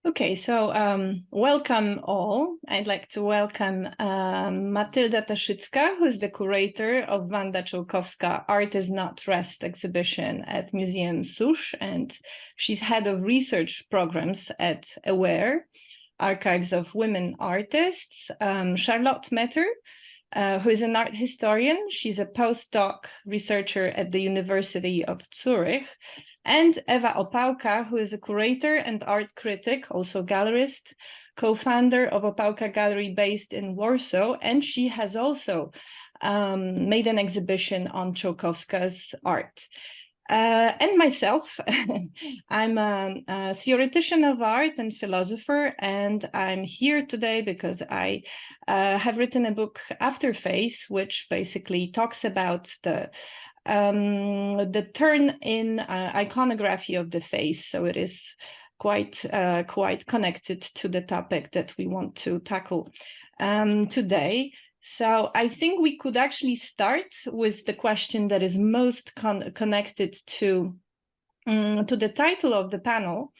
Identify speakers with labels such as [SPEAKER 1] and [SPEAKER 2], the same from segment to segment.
[SPEAKER 1] Okay, so welcome all. I'd like to welcome Matylda Taszycka, who is the curator of Wanda Czełkowska Art is Not Rest exhibition at Museum Susz, and she's head of research programs at AWARE, Archives of Women Artists. Charlotte Metter, who is an art historian. She's a postdoc researcher at the University of Zurich. And Ewa Opałka, who is a curator and art critic, also gallerist, co-founder of Opałka Gallery based in Warsaw. And she has also made an exhibition on Czełkowska's art. And myself, I'm a theoretician of art and philosopher, and I'm here today because I have written a book, Afterface, which basically talks about the turn in iconography of the face. So it is quite connected to the topic that we want to tackle today. So I think we could actually start with the question that is most connected to the title of the panel.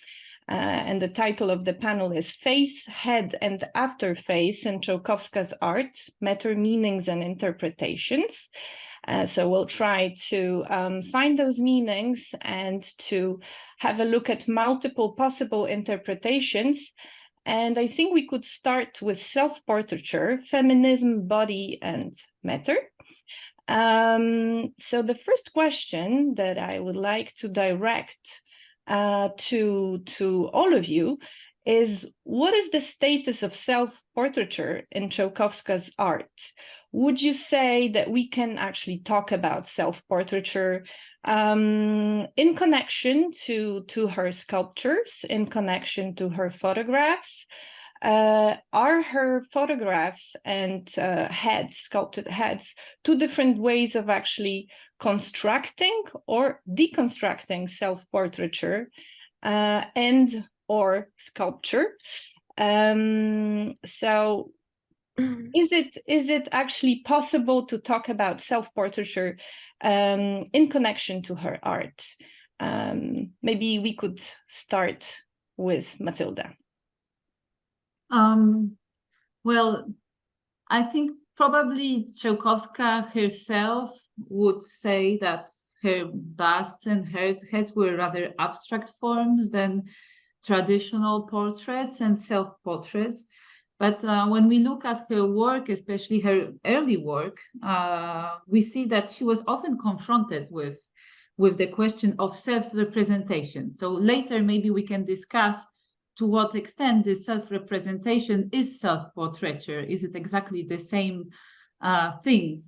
[SPEAKER 1] And the title of the panel is Face, Head, and Afterface in Czełkowska's Art, Meta Meanings and Interpretations. So we'll try to find those meanings and to have a look at multiple possible interpretations. And I think we could start with self-portraiture, feminism, body, and matter. So the first question that I would like to direct to all of you is, what is the status of self-portraiture in Czełkowska's art? Would you say that we can actually talk about self-portraiture in connection to her sculptures, in connection to her photographs? Are her photographs and heads, sculpted heads, two different ways of actually constructing or deconstructing self-portraiture and or sculpture? So is it actually possible to talk about self-portraiture in connection to her art? Maybe we could start with Matylda.
[SPEAKER 2] Well, I think probably Czełkowska herself would say that her busts and her heads were rather abstract forms than traditional portraits and self-portraits. But when we look at her work, especially her early work, we see that she was often confronted with the question of self-representation. So later, maybe we can discuss to what extent this self-representation is self-portraiture. Is it exactly the same thing?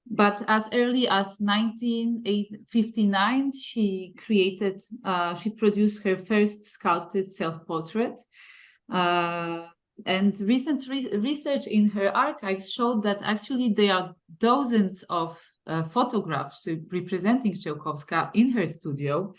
[SPEAKER 2] But as early as 1959, she produced her first sculpted self-portrait. And recent research in her archives showed that actually there are dozens of photographs representing Czełkowska in her studio.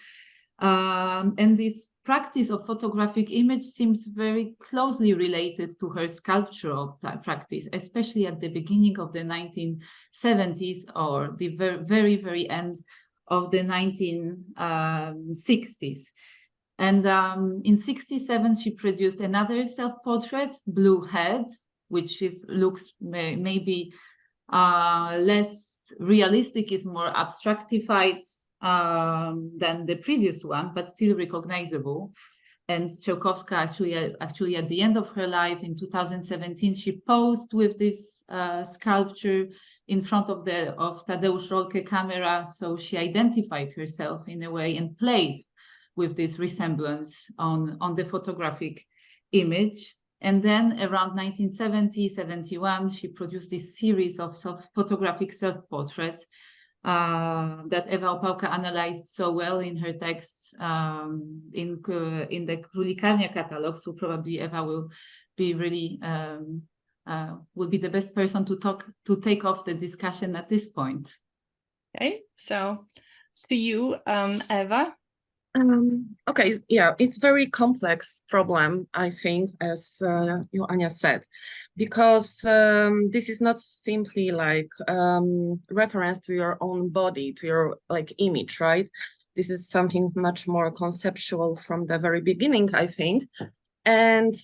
[SPEAKER 2] And this practice of photographic image seems very closely related to her sculptural practice, especially at the beginning of the 1970s or the very, very end of the 1960s. And in 1967, she produced another self-portrait, Blue Head, which looks maybe less realistic, is more abstractified than the previous one, but still recognizable. And Czełkowska actually at the end of her life in 2017, she posed with this sculpture in front of Tadeusz Rolke camera. So she identified herself in a way and played with this resemblance on the photographic image. And then around 1970-71, she produced this series of photographic self-portraits that Ewa Opałka analyzed so well in her texts in the Królikarnia catalog. So probably Ewa will be really will be the best person to take off the discussion at this point.
[SPEAKER 1] Okay, so to you, Ewa.
[SPEAKER 3] Okay, yeah, it's very complex problem, I think, as you, Ania, said, because this is not simply like reference to your own body, to your like image, right? this is something much more conceptual from the very beginning, I think. And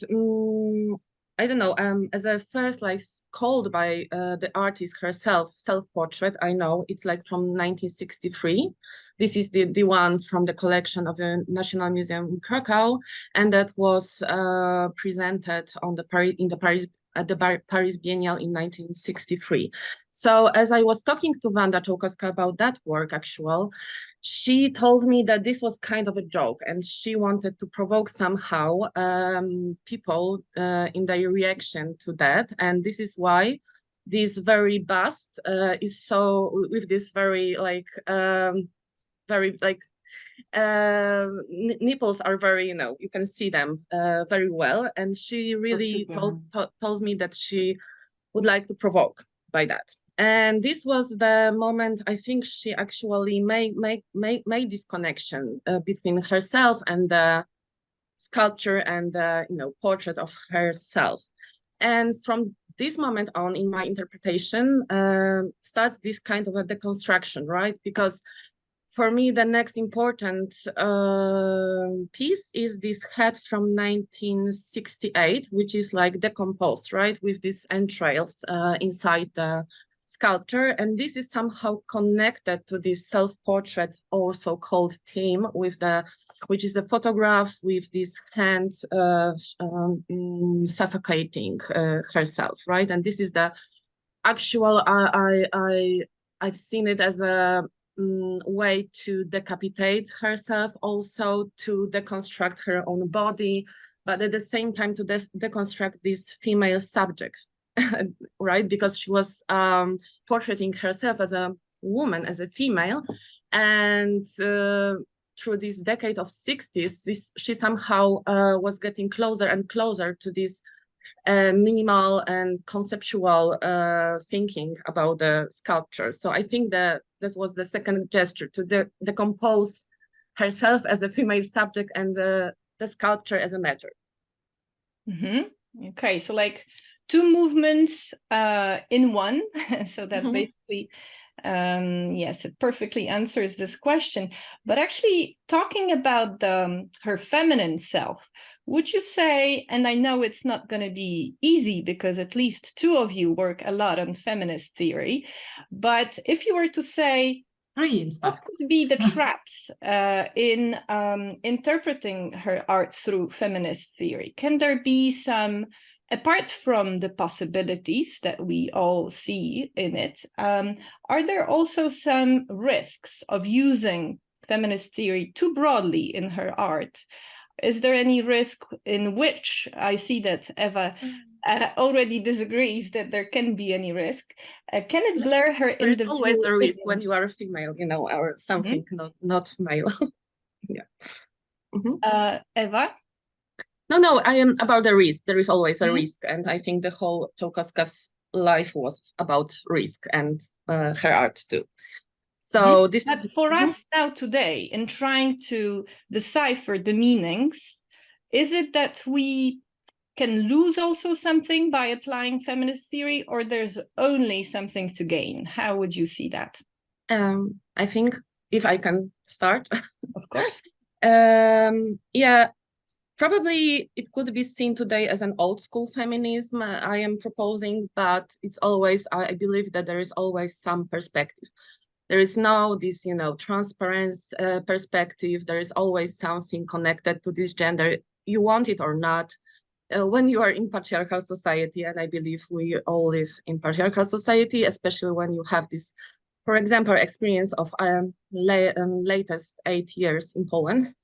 [SPEAKER 3] I don't know, as a first, like, called by the artist herself, self-portrait, I know it's like from 1963. This is the one from the collection of the National Museum in Krakow, and that was presented on the at the Paris Biennial in 1963. So as I was talking to Wanda Czełkowska about that work, she told me that this was kind of a joke, and she wanted to provoke somehow people in their reaction to that. And this is why this very bust is so, with this very like, nipples are very, you can see them very well. And she really told me that she would like to provoke by that. And this was the moment, I think, she actually made this connection between herself and the sculpture and the portrait of herself. And from this moment on, in my interpretation, starts this kind of a deconstruction, right? Because for me, the next important piece is this head from 1968, which is like decomposed, right? With these entrails inside the sculpture. And this is somehow connected to this self-portrait, also called theme, which is a photograph with this hand suffocating herself, right? And this is the actual, I've seen it as a way to decapitate herself, also to deconstruct her own body, but at the same time to deconstruct this female subject, right? Because she was portraying herself as a woman, as a female, and through this decade of 60s, she somehow was getting closer and closer to this minimal and conceptual thinking about the sculpture. So I think that this was the second gesture, to decompose herself as a female subject and the sculpture as a matter.
[SPEAKER 1] Mm-hmm. Okay, so like two movements in one. So that basically, yes, it perfectly answers this question. But actually, talking about her feminine self, would you say, and I know it's not going to be easy because at least two of you work a lot on feminist theory, but if you were to say, what could be the traps in interpreting her art through feminist theory? Can there be some, apart from the possibilities that we all see in it, are there also some risks of using feminist theory too broadly in her art? Is there any risk in which, I see that Eva already disagrees that there can be any risk? Can it blur her individual?
[SPEAKER 3] There's always a risk when you are a female, or something, not male. Yeah.
[SPEAKER 1] Eva?
[SPEAKER 3] No, I am about the risk. There is always a risk. And I think the whole Czełkowska's life was about risk, and her art too. So this
[SPEAKER 1] is for us now today, in trying to decipher the meanings, is it that we can lose also something by applying feminist theory, or there's only something to gain? How would you see that?
[SPEAKER 3] I think, if I can start.
[SPEAKER 1] Of course.
[SPEAKER 3] Yeah, probably it could be seen today as an old school feminism I am proposing, but it's always, I believe that there is always some perspective. There is no this, transparent perspective. There is always something connected to this gender, you want it or not. When you are in patriarchal society, and I believe we all live in patriarchal society, especially when you have this, for example, experience of latest 8 years in Poland.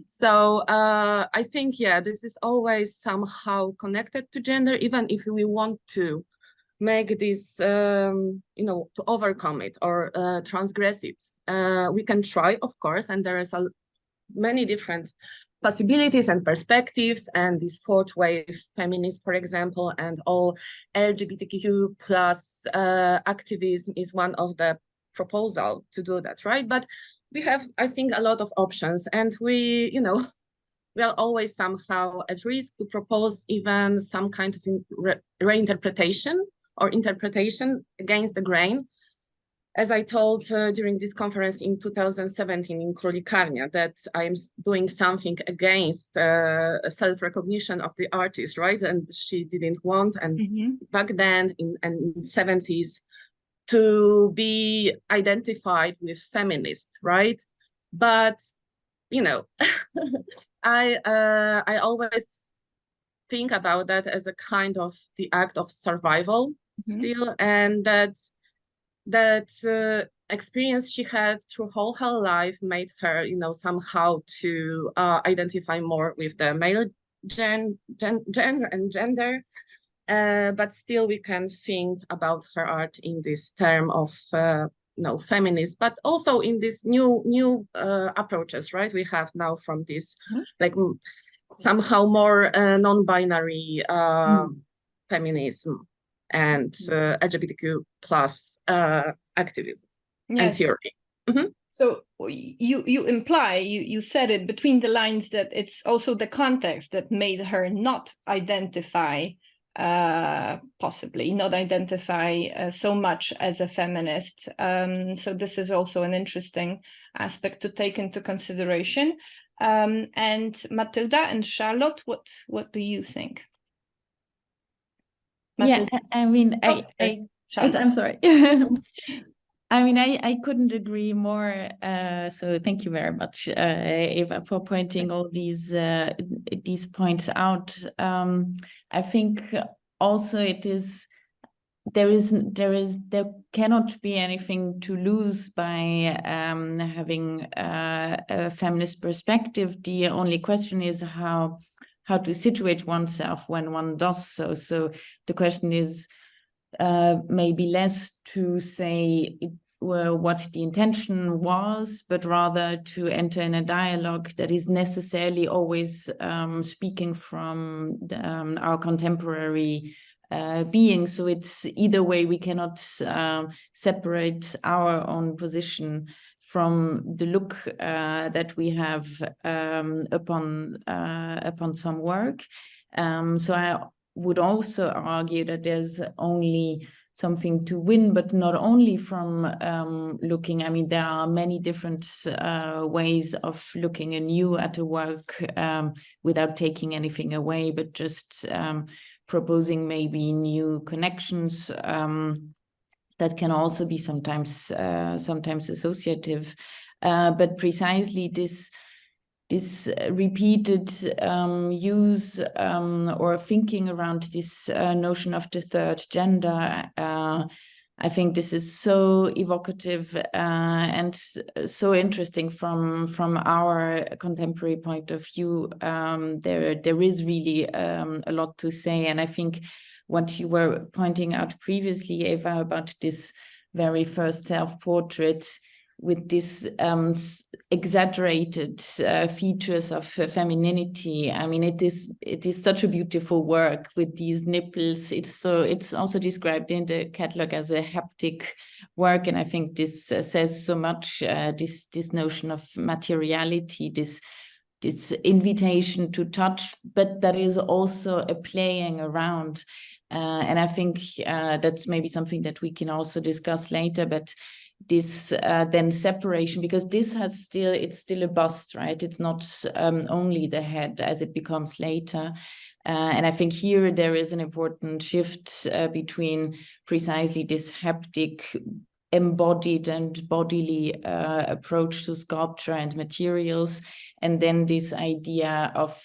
[SPEAKER 3] So I think, yeah, this is always somehow connected to gender, even if we want to make this, to overcome it or transgress it. We can try, of course, and there is many different possibilities and perspectives, and this fourth wave feminists, for example, and all LGBTQ plus activism is one of the proposal to do that, right? But we have, I think, a lot of options, and we are always somehow at risk to propose even some kind of reinterpretation or interpretation against the grain. as I told during this conference in 2017 in Królikarnia, that I am doing something against self-recognition of the artist, right? And she didn't want, and back then in the 70s, to be identified with feminist, right? But, you know, I always think about that as a kind of the act of survival still, and that experience she had through whole her life made her, you know, somehow to identify more with the male gender. But still we can think about her art in this term of feminist, but also in this new approaches, right? We have now from this like somehow more non-binary feminism and LGBTQ plus activism and theory.
[SPEAKER 1] So you imply, you said it between the lines, that it's also the context that made her not identify, possibly not identify so much as a feminist. So this is also an interesting aspect to take into consideration. And Matilda and Charlotte, what do you think?
[SPEAKER 4] Matilda? Yeah, I mean, I'm sorry. I mean, I couldn't agree more. So thank you very much, Eva, for pointing all these points out. I think also there cannot be anything to lose by having a feminist perspective. The only question is how to situate oneself when one does so. So the question is maybe less to say what the intention was, but rather to enter in a dialogue that is necessarily always speaking from our contemporary being. So it's either way, we cannot separate our own position from the look that we have upon some work. So I would also argue that there's only something to win, but not only from looking. I mean, there are many different ways of looking anew at a work without taking anything away, but just proposing maybe new connections that can also be sometimes associative, but precisely this repeated use or thinking around this notion of the third gender. I think this is so evocative and so interesting from our contemporary point of view. There is really a lot to say, and I think what you were pointing out previously, Eva, about this very first self-portrait with this exaggerated features of femininity. I mean, it is such a beautiful work with these nipples. It's also described in the catalog as a haptic work, and I think this says so much. This notion of materiality, this invitation to touch, but that is also a playing around, and I think that's maybe something that we can also discuss later. But this then separation, because this it's still a bust, right? It's not only the head as it becomes later. And I think here there is an important shift between precisely this haptic, embodied and bodily approach to sculpture and materials, and then this idea of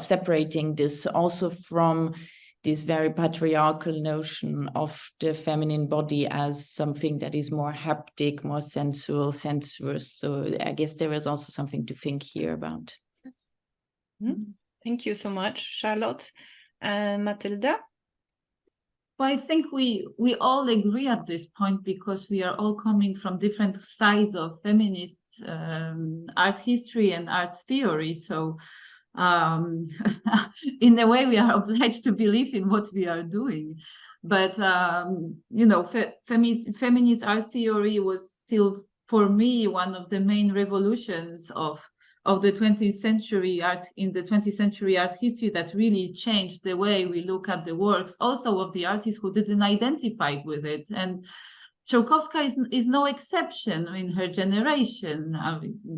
[SPEAKER 4] separating this also from this very patriarchal notion of the feminine body as something that is more haptic, more sensual, sensuous. So I guess there is also something to think here about.
[SPEAKER 1] Thank you so much, Charlotte. Matilda?
[SPEAKER 2] Well, I think we all agree at this point, because we are all coming from different sides of feminist art history and art theory. So in a way, we are obliged to believe in what we are doing. But, feminist art theory was still, for me, one of the main revolutions of the 20th century art, in the 20th century art history, that really changed the way we look at the works, also of the artists who didn't identify with it. And Czełkowska is no exception in her generation.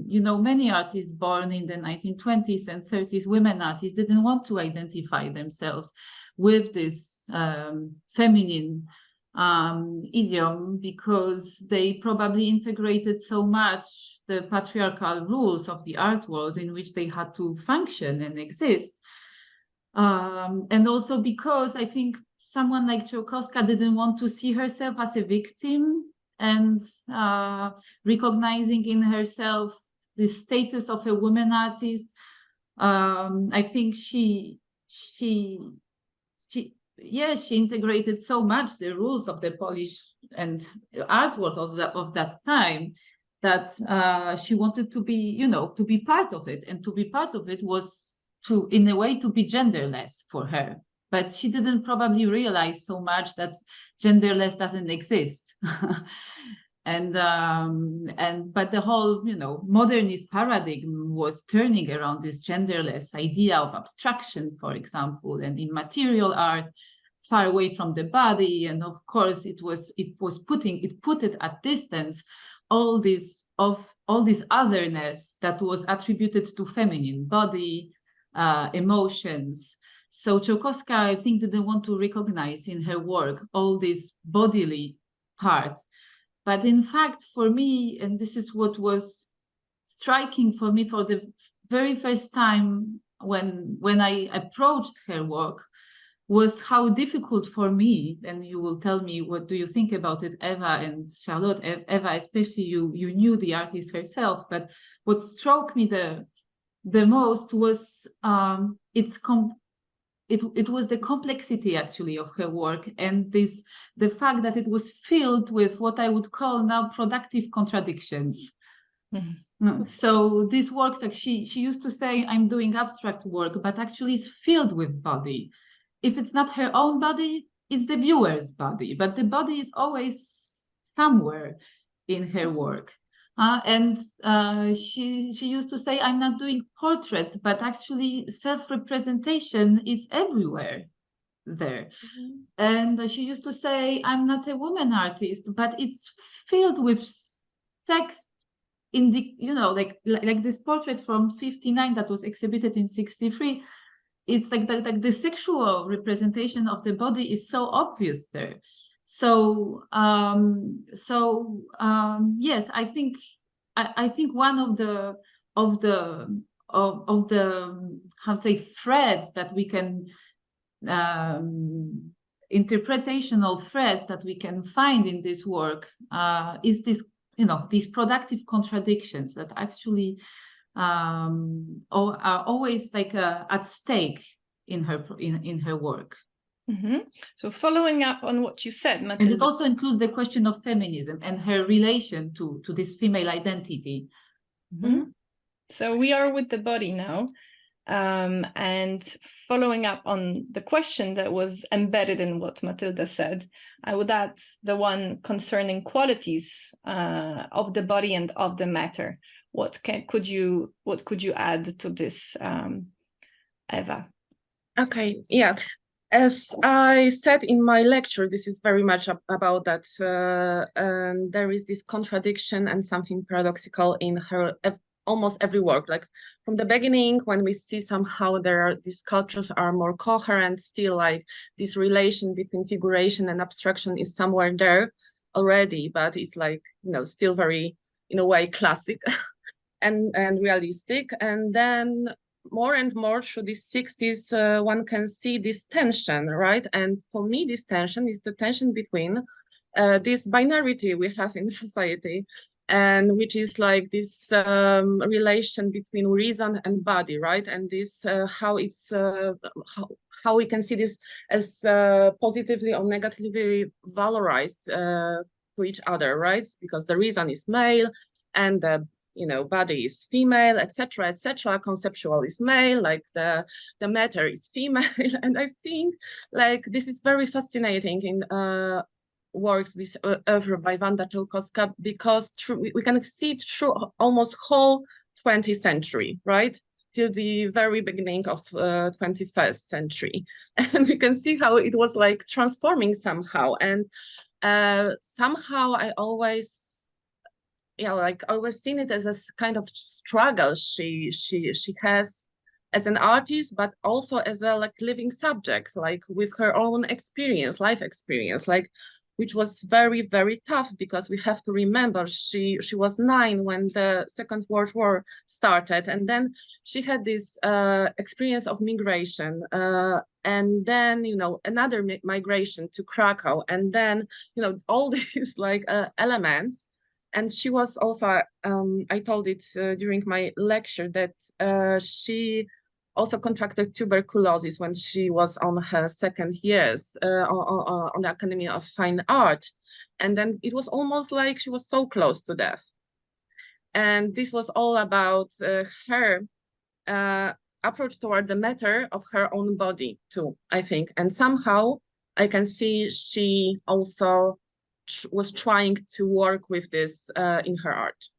[SPEAKER 2] You know, many artists born in the 1920s and 30s, women artists, didn't want to identify themselves with this feminine idiom because they probably integrated so much the patriarchal rules of the art world in which they had to function and exist. And also because I think someone like Czełkowska didn't want to see herself as a victim and recognizing in herself the status of a woman artist. I think she integrated so much the rules of the Polish and art world of that time that she wanted to be, you know, to be part of it, and to be part of it was to, in a way, to be genderless for her. But she didn't probably realize so much that genderless doesn't exist. But the whole, you know, modernist paradigm was turning around this genderless idea of abstraction, for example, and in material art, far away from the body. And of course, it put it at distance all this otherness that was attributed to feminine body, emotions. So Czełkowska, I think, didn't want to recognize in her work all this bodily part. But in fact, for me, and this is what was striking for me for the very first time when I approached her work, was how difficult for me, and you will tell me what do you think about it, Eva and Charlotte. Eva, especially you knew the artist herself, but what struck me the most was it was the complexity actually of her work, and the fact that it was filled with what I would call now productive contradictions. Mm-hmm. So this work, like she used to say, I'm doing abstract work, but actually it's filled with body. If it's not her own body, it's the viewer's body, but the body is always somewhere in her work. She used to say, I'm not doing portraits, but actually self-representation is everywhere there. Mm-hmm. And she used to say, I'm not a woman artist, but it's filled with sex in the, you know, like this portrait from 59 that was exhibited in 63. It's like the sexual representation of the body is so obvious there. So yes, I think one of the how to say threads that we can interpretational threads that we can find in this work is this, you know, these productive contradictions that actually are always like at stake in her work.
[SPEAKER 1] Mm-hmm. So following up on what you said, Matilda.
[SPEAKER 2] And it also includes the question of feminism and her relation to this female identity.
[SPEAKER 1] Mm-hmm. So we are with the body now. And following up on the question that was embedded in what Matilda said, I would add the one concerning qualities of the body and of the matter. What could you add to this, Eva?
[SPEAKER 3] Okay, yeah. As I said in my lecture, this is very much about that. And there is this contradiction and something paradoxical in her almost every work. Like from the beginning, when we see somehow these sculptures are more coherent, still like this relation between figuration and abstraction is somewhere there already, but it's like, you know, still very, in a way, classic and realistic. And then more and more through the 60s, one can see this tension, right? And for me, this tension is the tension between this binarity we have in society, and which is like this relation between reason and body, right? And this how it's how we can see this as positively or negatively valorized to each other, right? Because the reason is male and the body is female, etc., etc. Conceptual is male, like the matter is female. And I think like this is very fascinating in works, this oeuvre by Wanda Czełkowska, because we can see it through almost whole 20th century, right? Till the very beginning of 21st century. And we can see how it was like transforming somehow. And somehow I always, like always seen it as a kind of struggle she has as an artist, but also as a like living subject, like with her own experience, life experience, like, which was very, very tough, because we have to remember she was 9 when the Second World War started, and then she had this experience of migration, and then, you know, another migration to Krakow, and then, you know, all these like elements. And she was also, I told it during my lecture, that she also contracted tuberculosis when she was on her second years on the Academy of Fine Art. And then it was almost like she was so close to death. And this was all about her approach toward the matter of her own body too, I think. And somehow I can see she also was trying to work with this in her art.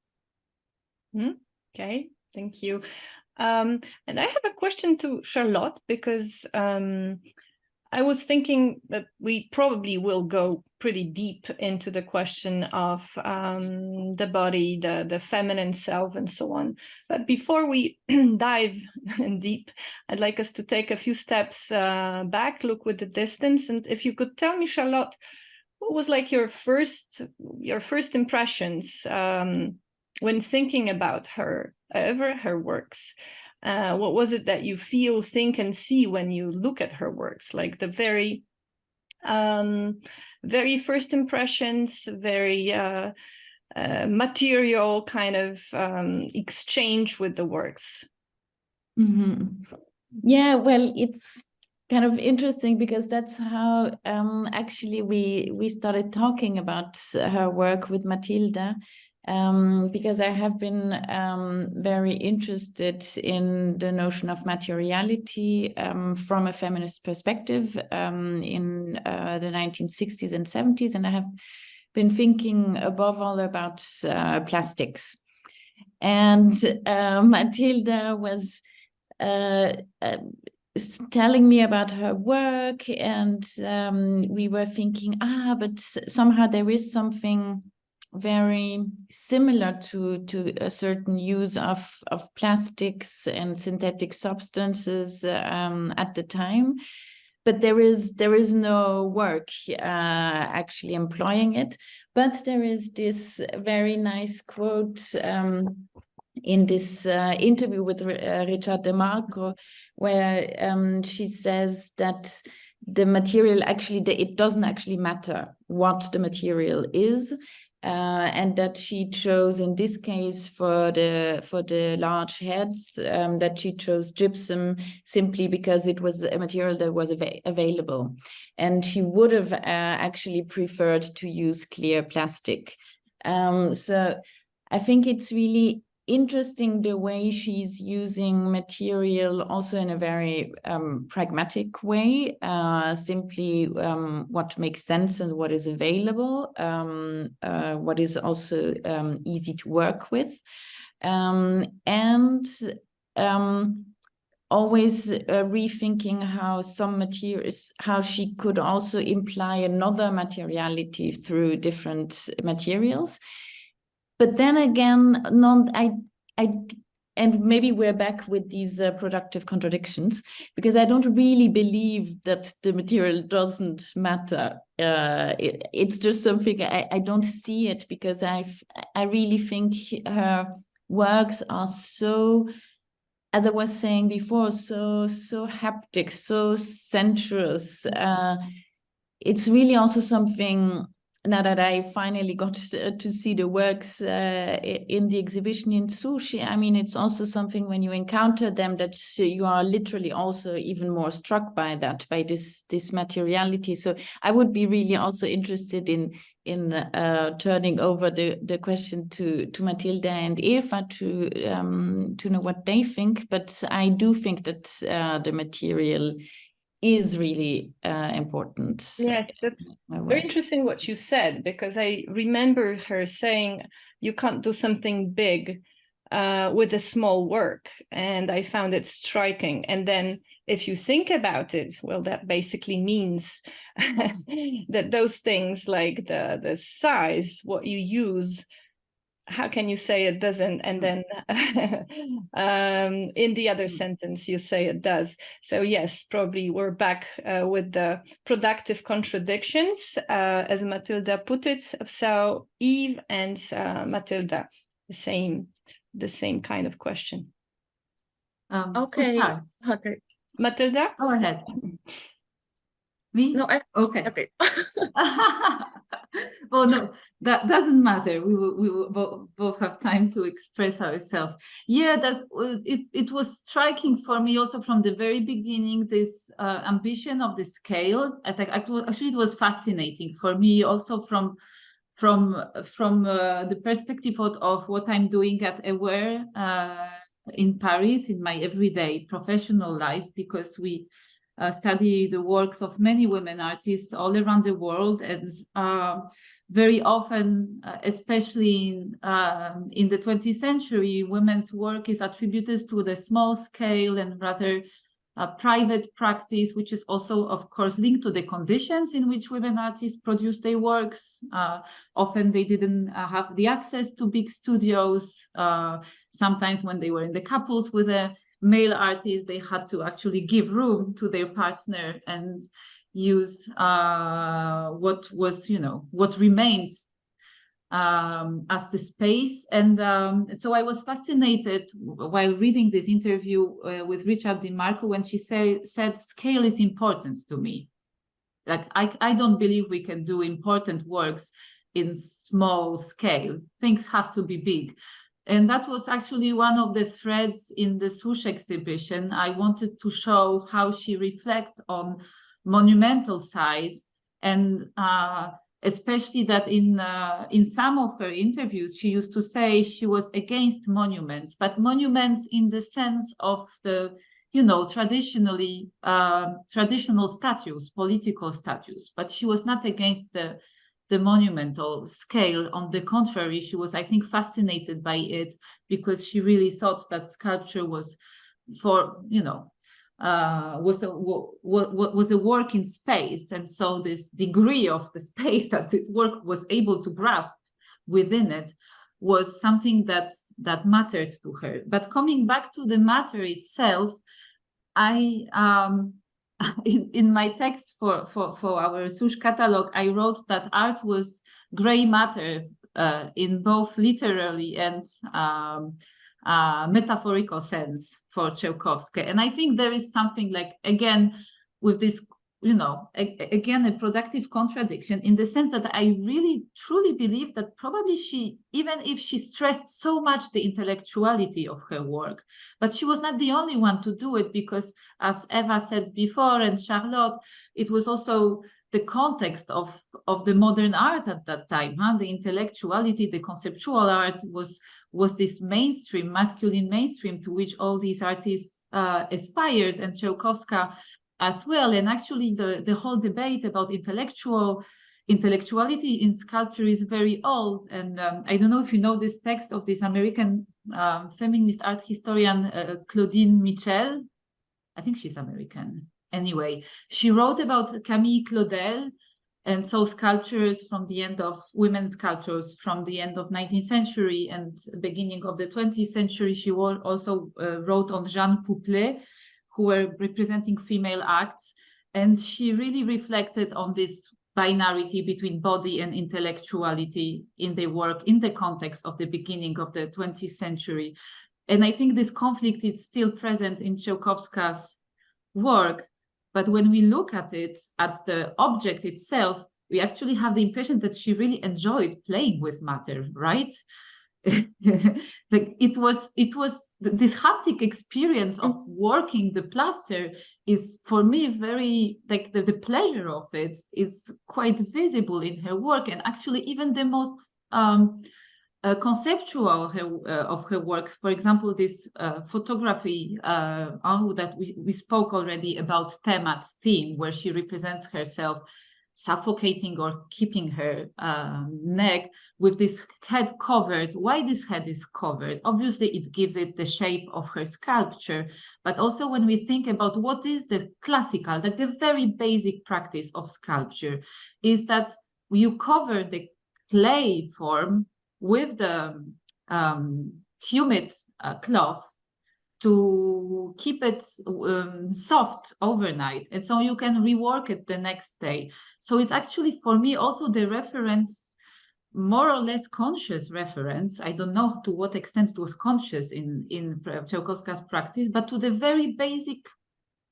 [SPEAKER 1] Okay, thank you. And I have a question to Charlotte, because I was thinking that we probably will go pretty deep into the question of the body, the feminine self, and so on. But before we dive deep, I'd like us to take a few steps back, look with the distance. And if you could tell me, Charlotte, what was like your first impressions when thinking about her works? What was it that you feel, think, and see when you look at her works? Like the very first impressions, very material kind of exchange with the works.
[SPEAKER 4] Yeah, well, it's kind of interesting, because that's how actually we started talking about her work with Matilda, because I have been very interested in the notion of materiality from a feminist perspective in the 1960s and 70s, and I have been thinking above all about plastics. And Matilda was telling me about her work, and we were thinking, but somehow there is something very similar to a certain use of plastics and synthetic substances at the time, but there is no work actually employing it. But there is this very nice quote in this interview with Richard De Marco, where she says that the material actually, it doesn't actually matter what the material is, and that she chose in this case for the large heads, that she chose gypsum simply because it was a material that was available, and she would have actually preferred to use clear plastic. So I think it's really interesting the way she's using material also in a very pragmatic way, simply what makes sense and what is available, what is also easy to work with, and always rethinking how some materials, how she could also imply another materiality through different materials. But then again, and maybe we're back with these productive contradictions, because I don't really believe that the material doesn't matter. It's just something I don't see it, because I really think her works are so, as I was saying before, so haptic, so sensuous. It's really also something, now that I finally got to see the works in the exhibition in Sushi, I mean, it's also something when you encounter them that you are literally also even more struck by that, by this materiality. So I would be really also interested in turning over the question to Matilda and Eva to know what they think. But I do think that the material is really important.
[SPEAKER 1] Yeah, that's very interesting what you said, because I remember her saying you can't do something big with a small work, and I found it striking. And then if you think about it, well, that basically means that those things like the size, what you use, how can you say it doesn't, and then in the other sentence you say it does. So yes, probably we're back with the productive contradictions, as Matilda put it. So Eve and Matilda, the same kind of question.
[SPEAKER 3] Okay. Okay.
[SPEAKER 1] Matilda?
[SPEAKER 2] Go ahead. Me?
[SPEAKER 3] No,
[SPEAKER 2] Okay.
[SPEAKER 3] okay.
[SPEAKER 2] Oh no, that doesn't matter. We will both have time to express ourselves. Yeah, that it was striking for me also from the very beginning, this ambition of the scale. I think actually it was fascinating for me also from the perspective of what I'm doing at Aware in Paris in my everyday professional life, because we study the works of many women artists all around the world, and very often, especially in the 20th century, women's work is attributed to the small scale and rather private practice, which is also, of course, linked to the conditions in which women artists produce their works. Often they didn't have the access to big studios. Sometimes when they were in the couples with a male artist, they had to actually give room to their partner and use what remained as the space. And so I was fascinated while reading this interview with Richard DiMarco when she said scale is important to me. Like, I don't believe we can do important works in small scale. Things have to be big. And that was actually one of the threads in the Swoosh exhibition. I wanted to show how she reflects on monumental size, and especially that in some of her interviews, she used to say she was against monuments, but monuments in the sense of the, traditional statues, political statues, but she was not against the monumental scale. On the contrary, she was, I think, fascinated by it, because she really thought that sculpture was was a work in space. And so this degree of the space that this work was able to grasp within it was something that mattered to her. But coming back to the matter itself, I in my text for our Swoosh catalog, I wrote that art was gray matter in both literally and metaphorical sense for Czełkowska. And I think there is something like, again, with this, again, a productive contradiction, in the sense that I really truly believe that probably she, even if she stressed so much the intellectuality of her work, but she was not the only one to do it, because as Eva said before, and Charlotte, it was also the context of the modern art at that time. The intellectuality, the conceptual art was this mainstream, masculine mainstream to which all these artists aspired, and Czełkowska as well. And actually the whole debate about intellectuality in sculpture is very old. And I don't know if you know this text of this American feminist art historian, Claudine Mitchell. I think she's American. Anyway, she wrote about Camille Claudel, and so sculptures from the end of women's sculptures from the end of 19th century and beginning of the 20th century. She also wrote on Jeanne Pouplet, who were representing female acts. And she really reflected on this binarity between body and intellectuality in their work in the context of the beginning of the 20th century. And I think this conflict is still present in Czełkowska's work. But when we look at it, at the object itself, we actually have the impression that she really enjoyed playing with matter, right? Like it was this haptic experience of working the plaster is, for me, very, like, the pleasure of it. It's quite visible in her work, and actually even the most conceptual of her works. For example, this photography that we spoke already about, theme, where she represents herself suffocating or keeping her neck with this head covered. Why this head is covered? Obviously, it gives it the shape of her sculpture, but also when we think about what is the classical, like the very basic practice of sculpture, is that you cover the clay form with the humid cloth to keep it soft overnight, and so you can rework it the next day. So it's actually, for me, also the reference, more or less conscious reference. I don't know to what extent it was conscious in Czełkowska's practice, but to the very basic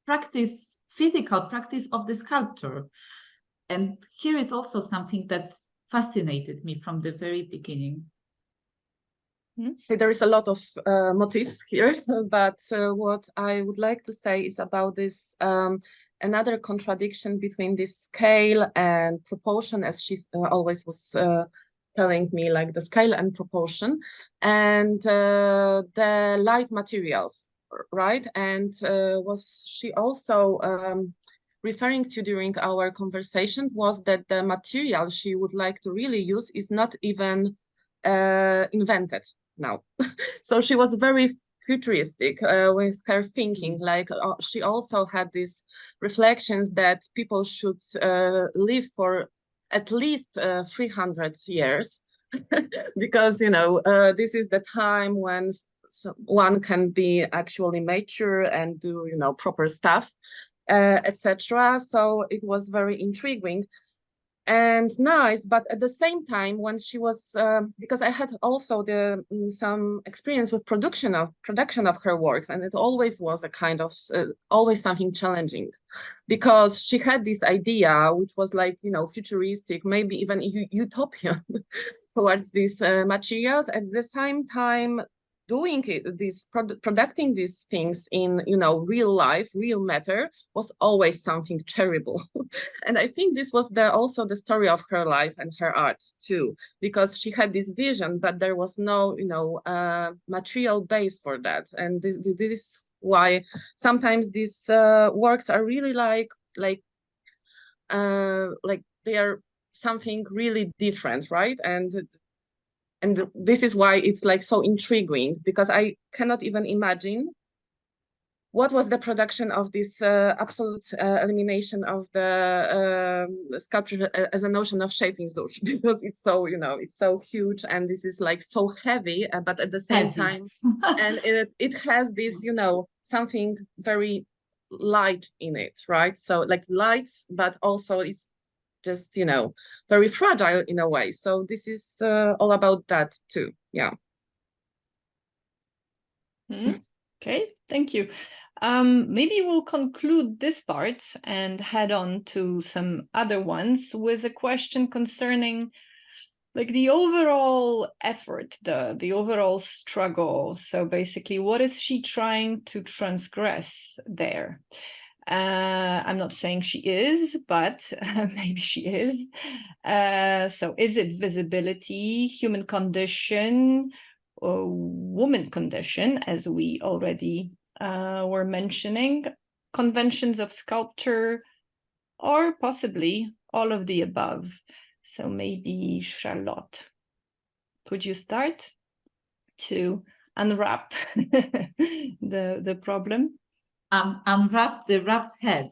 [SPEAKER 2] practice, physical practice of the sculptor. And here is also something that fascinated me from the very beginning.
[SPEAKER 3] There is a lot of motifs here, but what I would like to say is about this another contradiction between this scale and proportion, as she always was telling me, like the scale and proportion, and the light materials, right? And was she also referring to during our conversation was that the material she would like to really use is not even invented now. So she was very futuristic with her thinking. Like she also had these reflections that people should live for at least 300 years because, you know, this is the time when one can be actually mature and do, you know, proper stuff, etc. So it was very intriguing and nice, but at the same time, when she was, because I had also some experience with production of her works, and it always was a kind of always something challenging, because she had this idea which was like, you know, futuristic, maybe even utopian towards these materials. At the same time, doing producing these things in, you know, real life, real matter, was always something terrible. And I think this was also the story of her life and her art too, because she had this vision, but there was no, you know, material base for that. And this is why sometimes these works are really like they are something really different, right? And this is why it's like so intriguing, because I cannot even imagine what was the production of this absolute elimination of the sculpture as a notion of shaping Zush, because it's so, you know, it's so huge, and this is like so heavy, but at the same time, and it has this, you know, something very light in it, right? So like lights, but also it's just, you know, very fragile in a way. So this is all about that too. Yeah.
[SPEAKER 1] Okay, thank you. Maybe we'll conclude this part and head on to some other ones with a question concerning like the overall effort, the overall struggle. So basically, what is she trying to transgress there? I'm not saying she is, but maybe she is. So is it visibility, human condition, or woman condition, as we already were mentioning, conventions of sculpture, or possibly all of the above? So maybe Charlotte, could you start to unwrap the problem?
[SPEAKER 2] Unwrap the wrapped head.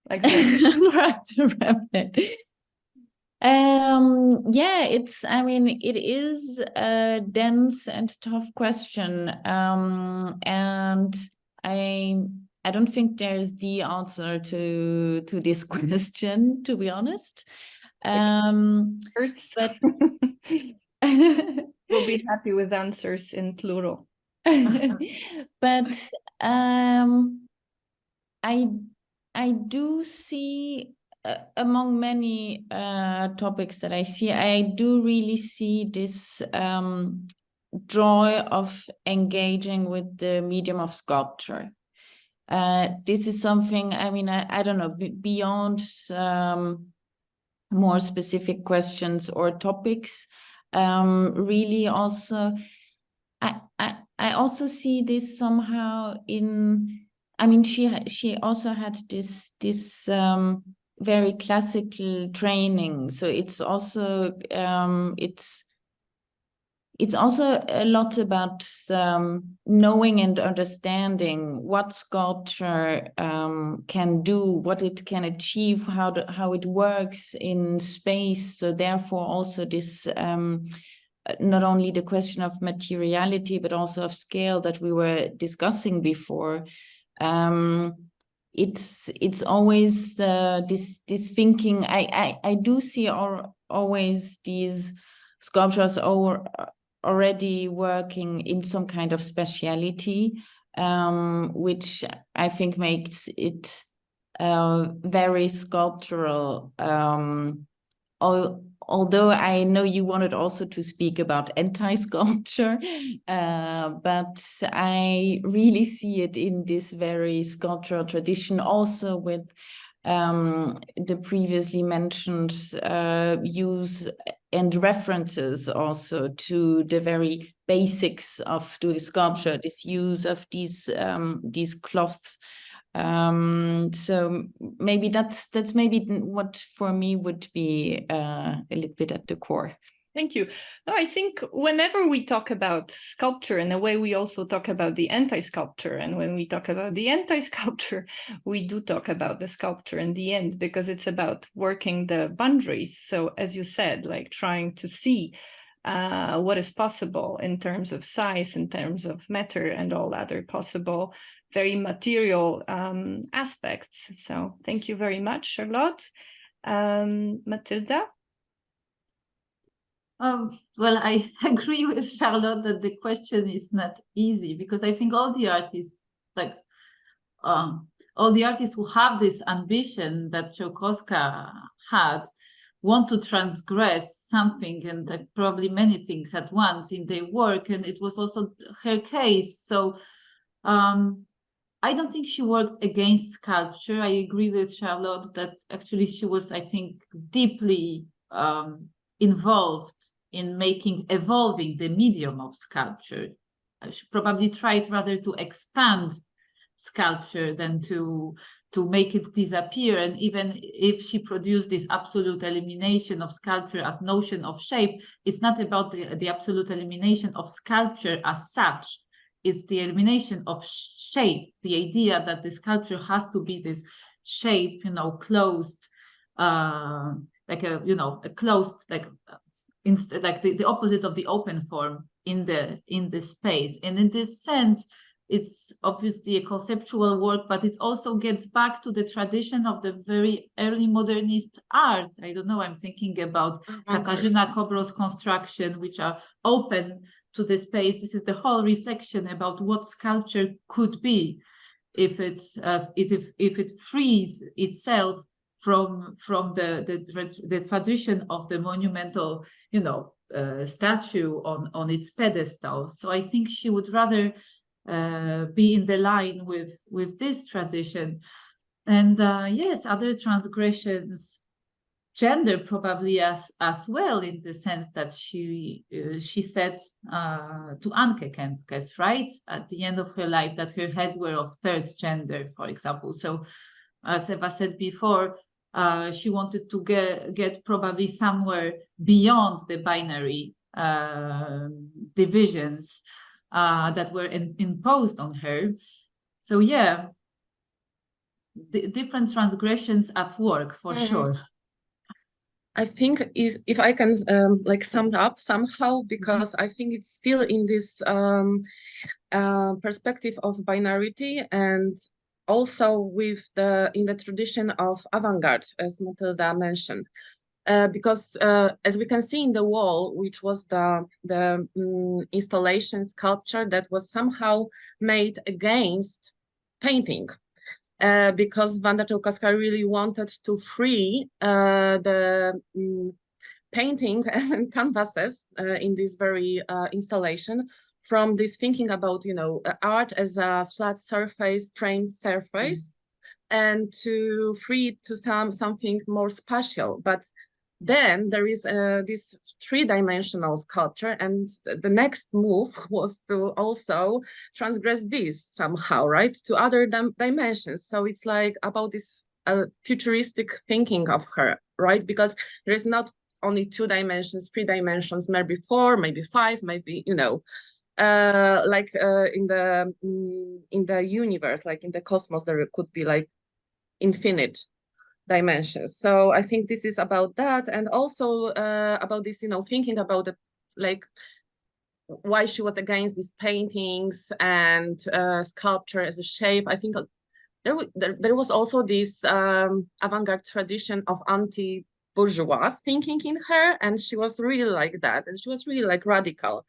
[SPEAKER 1] Exactly.
[SPEAKER 4] Unwrap the wrapped head. Yeah, I mean, it is a dense and tough question. And I don't think there's the answer to this question, to be honest.
[SPEAKER 1] First,
[SPEAKER 4] But
[SPEAKER 1] we'll be happy with answers in plural.
[SPEAKER 4] But I do see among many topics that I see, I do really see this joy of engaging with the medium of sculpture. This is something, I mean, I don't know, beyond more specific questions or topics, really also, I also see this somehow in, I mean, she also had this very classical training. So it's also it's also a lot about knowing and understanding what sculpture can do, what it can achieve, how it works in space. So therefore also this not only the question of materiality, but also of scale that we were discussing before. It's always this thinking. I do see always these sculptures already working in some kind of speciality, which I think makes it very sculptural. Although I know you wanted also to speak about anti-sculpture, but I really see it in this very sculptural tradition, also with the previously mentioned use and references also to the very basics of doing sculpture, this use of these cloths. So maybe that's maybe what for me would be a little bit at the core.
[SPEAKER 1] Thank you. No, I think whenever we talk about sculpture, in a way we also talk about the anti-sculpture. And when we talk about the anti-sculpture, we do talk about the sculpture in the end, because it's about working the boundaries. So as you said, like trying to see what is possible in terms of size, in terms of matter, and all other possible very material aspects. So thank you very much, Charlotte. Matilda?
[SPEAKER 2] Well, I agree with Charlotte that the question is not easy, because I think all the artists, like all the artists who have this ambition that Czełkowska had, want to transgress something, and probably many things at once in their work, and it was also her case. So I don't think she worked against sculpture. I agree with Charlotte that actually she was, I think, deeply involved in evolving the medium of sculpture. She probably tried rather to expand sculpture than to make it disappear. And even if she produced this absolute elimination of sculpture as notion of shape, it's not about the absolute elimination of sculpture as such. It's the elimination of shape, the idea that the sculpture has to be this shape, closed, like a closed, like the opposite of the open form in the space. And in this sense, it's obviously a conceptual work, but it also gets back to the tradition of the very early modernist art. I don't know, I'm thinking about Katarzyna Kobro's construction, which are open to the space. This is the whole reflection about what sculpture could be if it frees itself from the tradition of the monumental, statue on its pedestal. So I think she would rather be in the line with this tradition. And yes, other transgressions, gender probably as well, in the sense that she said to Anke Kempkes, right, at the end of her life, that her heads were of third gender, for example. So as Eva said before, she wanted to get probably somewhere beyond the binary divisions that were imposed on her. So yeah, different transgressions at work for sure.
[SPEAKER 3] I think if I can sum it up somehow, because I think it's still in this perspective of binarity, and also in the tradition of avant-garde, as Matilda mentioned. Because as we can see in the wall, which was the installation sculpture that was somehow made against painting, because Wanda Czełkowska really wanted to free the painting and canvases in this very installation from this thinking about art as a flat surface, trained surface, and to free it to something more spatial. But then there is this three-dimensional sculpture, and the next move was to also transgress this somehow, right, to other dimensions. So it's like about this a futuristic thinking of her, right? Because there is not only 2 dimensions, 3 dimensions, maybe 4, maybe 5, maybe, you know, in the universe, like in the cosmos, there could be like infinite dimensions. So I think this is about that, and also about this, you know, thinking about the like why she was against these paintings and sculpture as a shape. I think there was also this avant-garde tradition of anti-bourgeois thinking in her, and she was really like that, and she was really like radical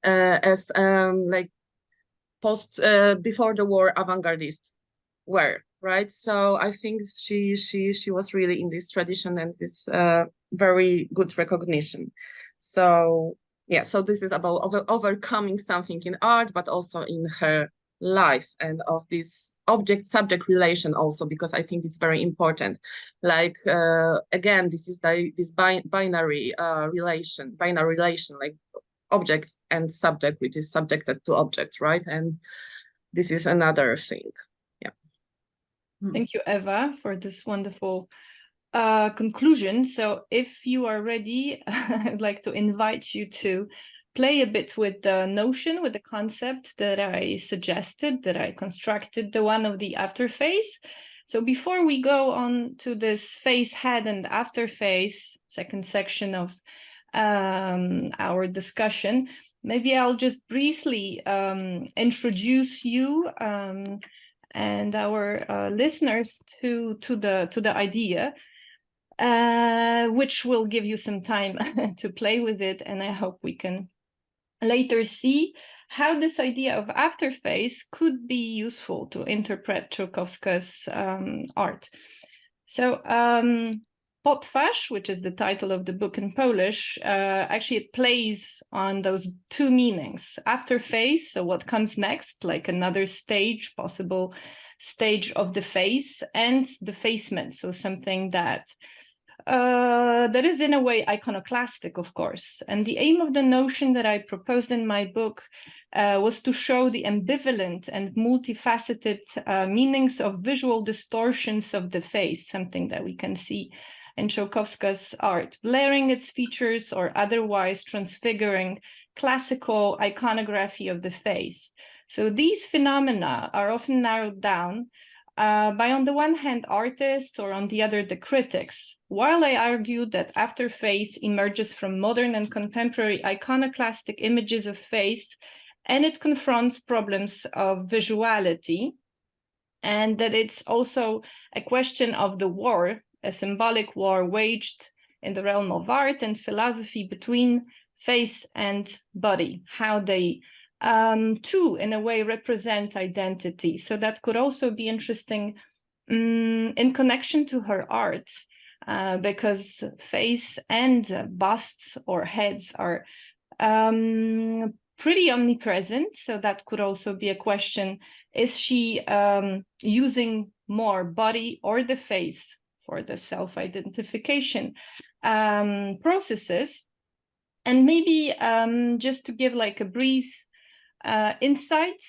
[SPEAKER 3] as like post before the war avant-gardists were, right? So I think she was really in this tradition, and this very good recognition. So yeah, so this is about overcoming something in art, but also in her life, and of this object-subject relation also, because I think it's very important. Like again, this is this binary relation, like object and subject, which is subjected to object, right? And this is another thing. Yeah.
[SPEAKER 1] Thank you, Eva, for this wonderful conclusion. So if you are ready, I'd like to invite you to play a bit with the notion, with the concept that I suggested, that I constructed, the one of the after phase. So before we go on to this face, head, and after phase, second section of our discussion, maybe I'll just briefly introduce you and our listeners to the idea, which will give you some time to play with it, and I hope we can later see how this idea of after phase could be useful to interpret Czełkowska's art. So Potwarz, which is the title of the book in Polish, actually it plays on those 2 meanings. After phase, so what comes next, like another stage, possible stage of the face, and defacement, so something that is in a way iconoclastic, of course. And the aim of the notion that I proposed in my book was to show the ambivalent and multifaceted meanings of visual distortions of the face, something that we can see in Czełkowska's art, blurring its features or otherwise transfiguring classical iconography of the face. So these phenomena are often narrowed down by, on the one hand, artists, or on the other, the critics, while I argue that after face emerges from modern and contemporary iconoclastic images of face, and it confronts problems of visuality, and that it's also a question of the war, a symbolic war waged in the realm of art and philosophy between face and body, how they too, in a way, represent identity. So that could also be interesting in connection to her art, because face and busts or heads are pretty omnipresent. So that could also be a question: is she using more body or the face for the self-identification processes? And maybe just to give like a brief insight,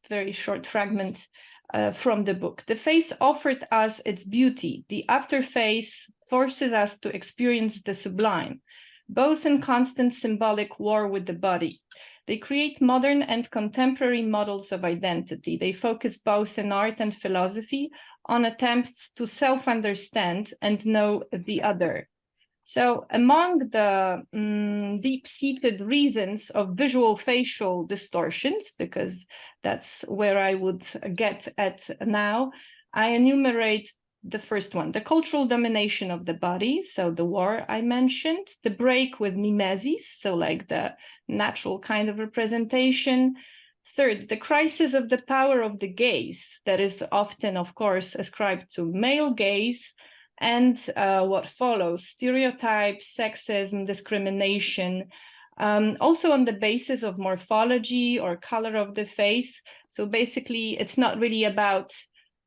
[SPEAKER 1] very short fragment from the book. The face offered us its beauty. The after face forces us to experience the sublime, both in constant symbolic war with the body. They create modern and contemporary models of identity. They focus both in art and philosophy on attempts to self-understand and know the other. So among the deep-seated reasons of visual facial distortions, because that's where I would get at now, I enumerate the first one: the cultural domination of the body, so the war I mentioned, the break with mimesis, so like the natural kind of representation. Third, the crisis of the power of the gaze, that is often, of course, ascribed to male gaze, and what follows: stereotypes, sexism, discrimination, also on the basis of morphology or color of the face. So basically, it's not really about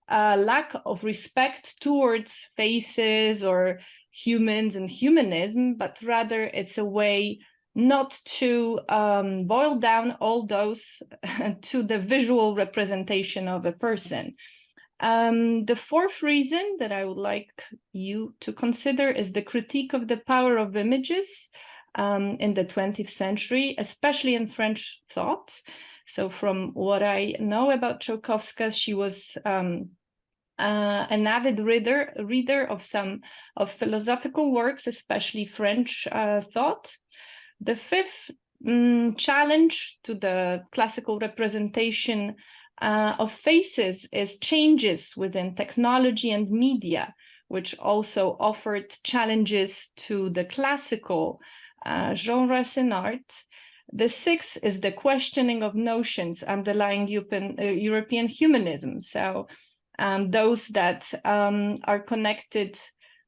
[SPEAKER 1] lack of respect towards faces or humans and humanism, but rather it's a way not to boil down all those to the visual representation of a person. The fourth reason that I would like you to consider is the critique of the power of images in the 20th century, especially in French thought. So from what I know about Czełkowska, she was an avid reader of philosophical works, especially French thought. The fifth challenge to the classical representation of faces is changes within technology and media, which also offered challenges to the classical genres in art. The sixth is the questioning of notions underlying European humanism. So those that are connected,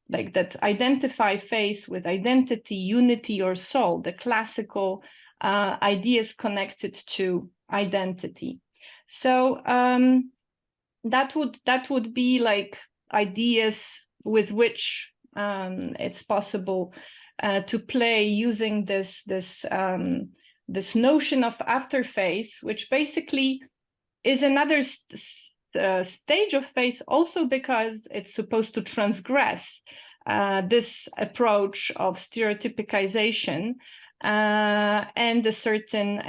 [SPEAKER 1] like that identify face with identity, unity, or soul, the classical ideas connected to identity. So that would be like ideas with which it's possible to play using this notion of afterface, which basically is another stage of face, also because it's supposed to transgress this approach of stereotypicization and a certain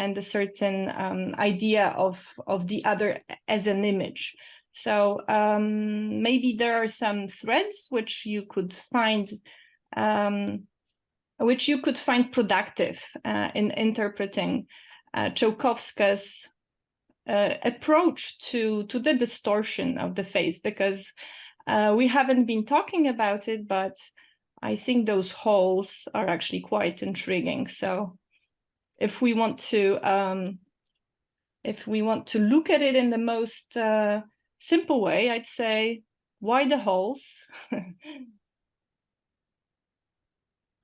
[SPEAKER 1] idea of the other as an image. So maybe there are some threads which you could find productive in interpreting Czełkowska's approach to the distortion of the face, because we haven't been talking about it, but I think those holes are actually quite intriguing. So if we want to look at it in the most simple way, I'd say, why the holes?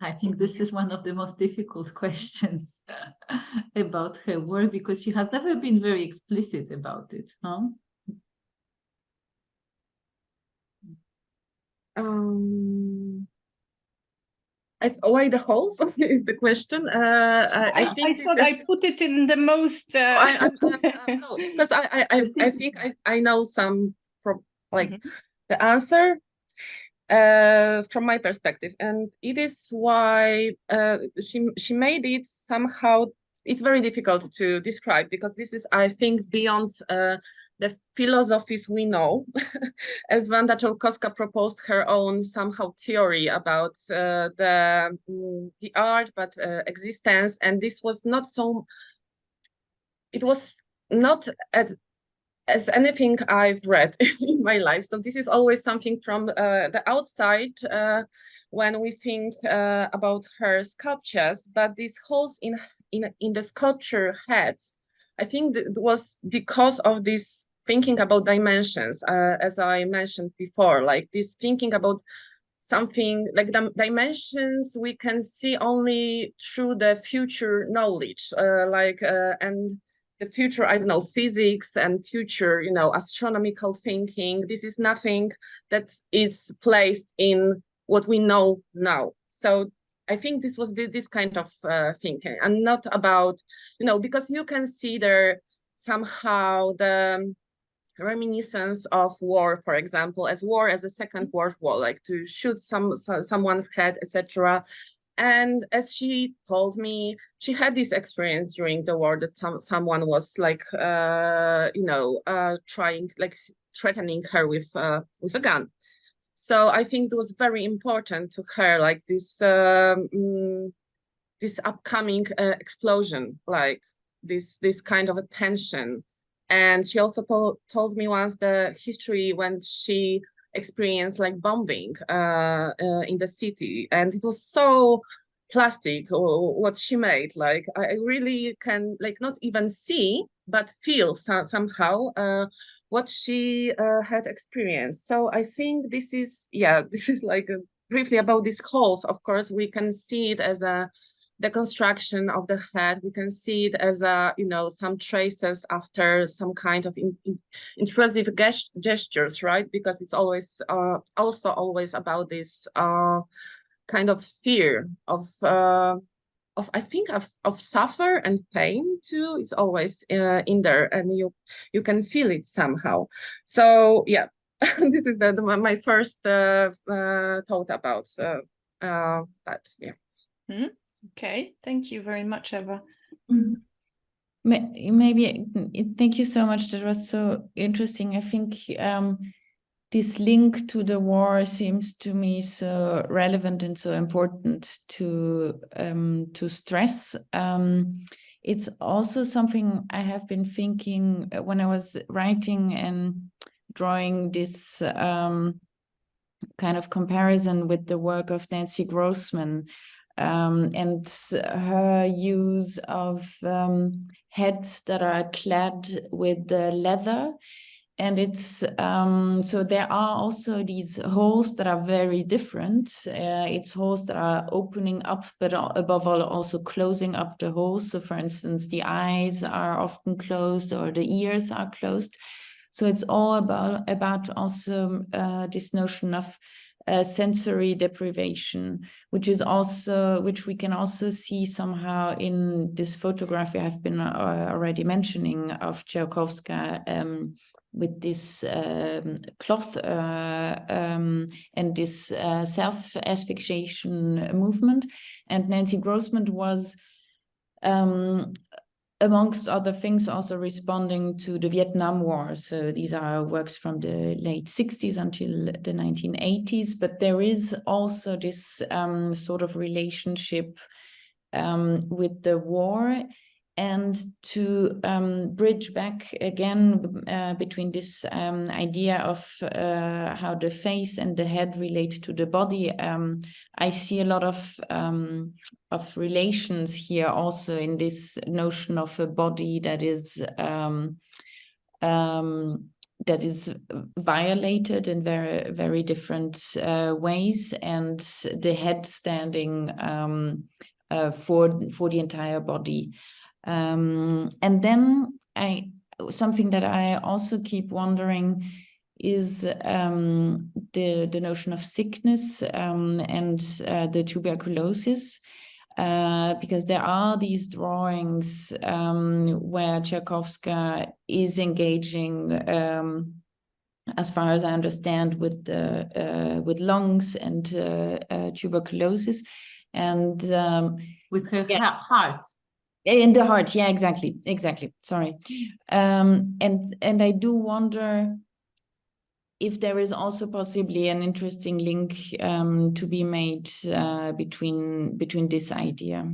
[SPEAKER 2] I think this is one of the most difficult questions about her work, because she has never been very explicit about it, no?
[SPEAKER 3] Why the holes is the question. I thought
[SPEAKER 1] I put it in the most.
[SPEAKER 3] No, because I think I know some the answer from my perspective, and it is why she made it somehow. It's very difficult to describe, because this is, I think, beyond the philosophies we know, as Wanda Czełkowska proposed her own somehow theory about the art, but existence, and this was not so. It was not as anything I've read in my life. So this is always something from the outside when we think about her sculptures. But these holes in the sculpture heads, I think it was because of this thinking about dimensions, as I mentioned before, like this thinking about something like the dimensions we can see only through the future knowledge, and the future, I don't know, physics and future, astronomical thinking. This is nothing that is placed in what we know now. So I think this was this kind of thinking, and not about, because you can see there somehow the reminiscence of war, for example, as war as a Second World War, like to shoot someone's head, etc. And as she told me, she had this experience during the war that someone was like, trying, like threatening her with a gun. So I think it was very important to her, like this upcoming explosion, like this kind of attention. And she also told me once the history when she experienced like bombing in the city, and it was so plastic what she made. Like I really can like not even see but feel somehow what she had experienced. So I think this is like briefly about these holes. Of course, we can see it as the construction of the head. We can see it as some traces after some kind of intrusive gestures, right? Because it's always also always about this kind of fear of I think of suffer and pain too. Is always in there, and you can feel it somehow. So yeah, this is my first thought about that. Yeah.
[SPEAKER 1] Okay, thank you very much, Eva.
[SPEAKER 4] Maybe, thank you so much. That was so interesting. I think this link to the war seems to me so relevant and so important to stress. It's also something I have been thinking when I was writing and drawing this kind of comparison with the work of Nancy Grossman, and her use of heads that are clad with leather. And it's so there are also these holes that are very different. It's holes that are opening up, but above all also closing up the holes. So for instance, the eyes are often closed or the ears are closed. So it's all about also this notion of sensory deprivation, which we can also see somehow in this photograph I've been already mentioning of Czełkowska, with this cloth and this self-asphyxiation movement. And Nancy Grossman was, amongst other things, also responding to the Vietnam War. So these are works from the late 60s until the 1980s, but there is also this sort of relationship with the war, and to bridge back again between this idea of how the face and the head relate to the body. I see a lot of relations here also in this notion of a body that is violated in very, very different ways, and the head standing for the entire body. And then something that I also keep wondering is the notion of sickness and the tuberculosis, because there are these drawings where Czełkowska is engaging, as far as I understand, with lungs and tuberculosis, and
[SPEAKER 2] with her heart.
[SPEAKER 4] In the heart, yeah, exactly. Sorry, and I do wonder if there is also possibly an interesting link to be made between this idea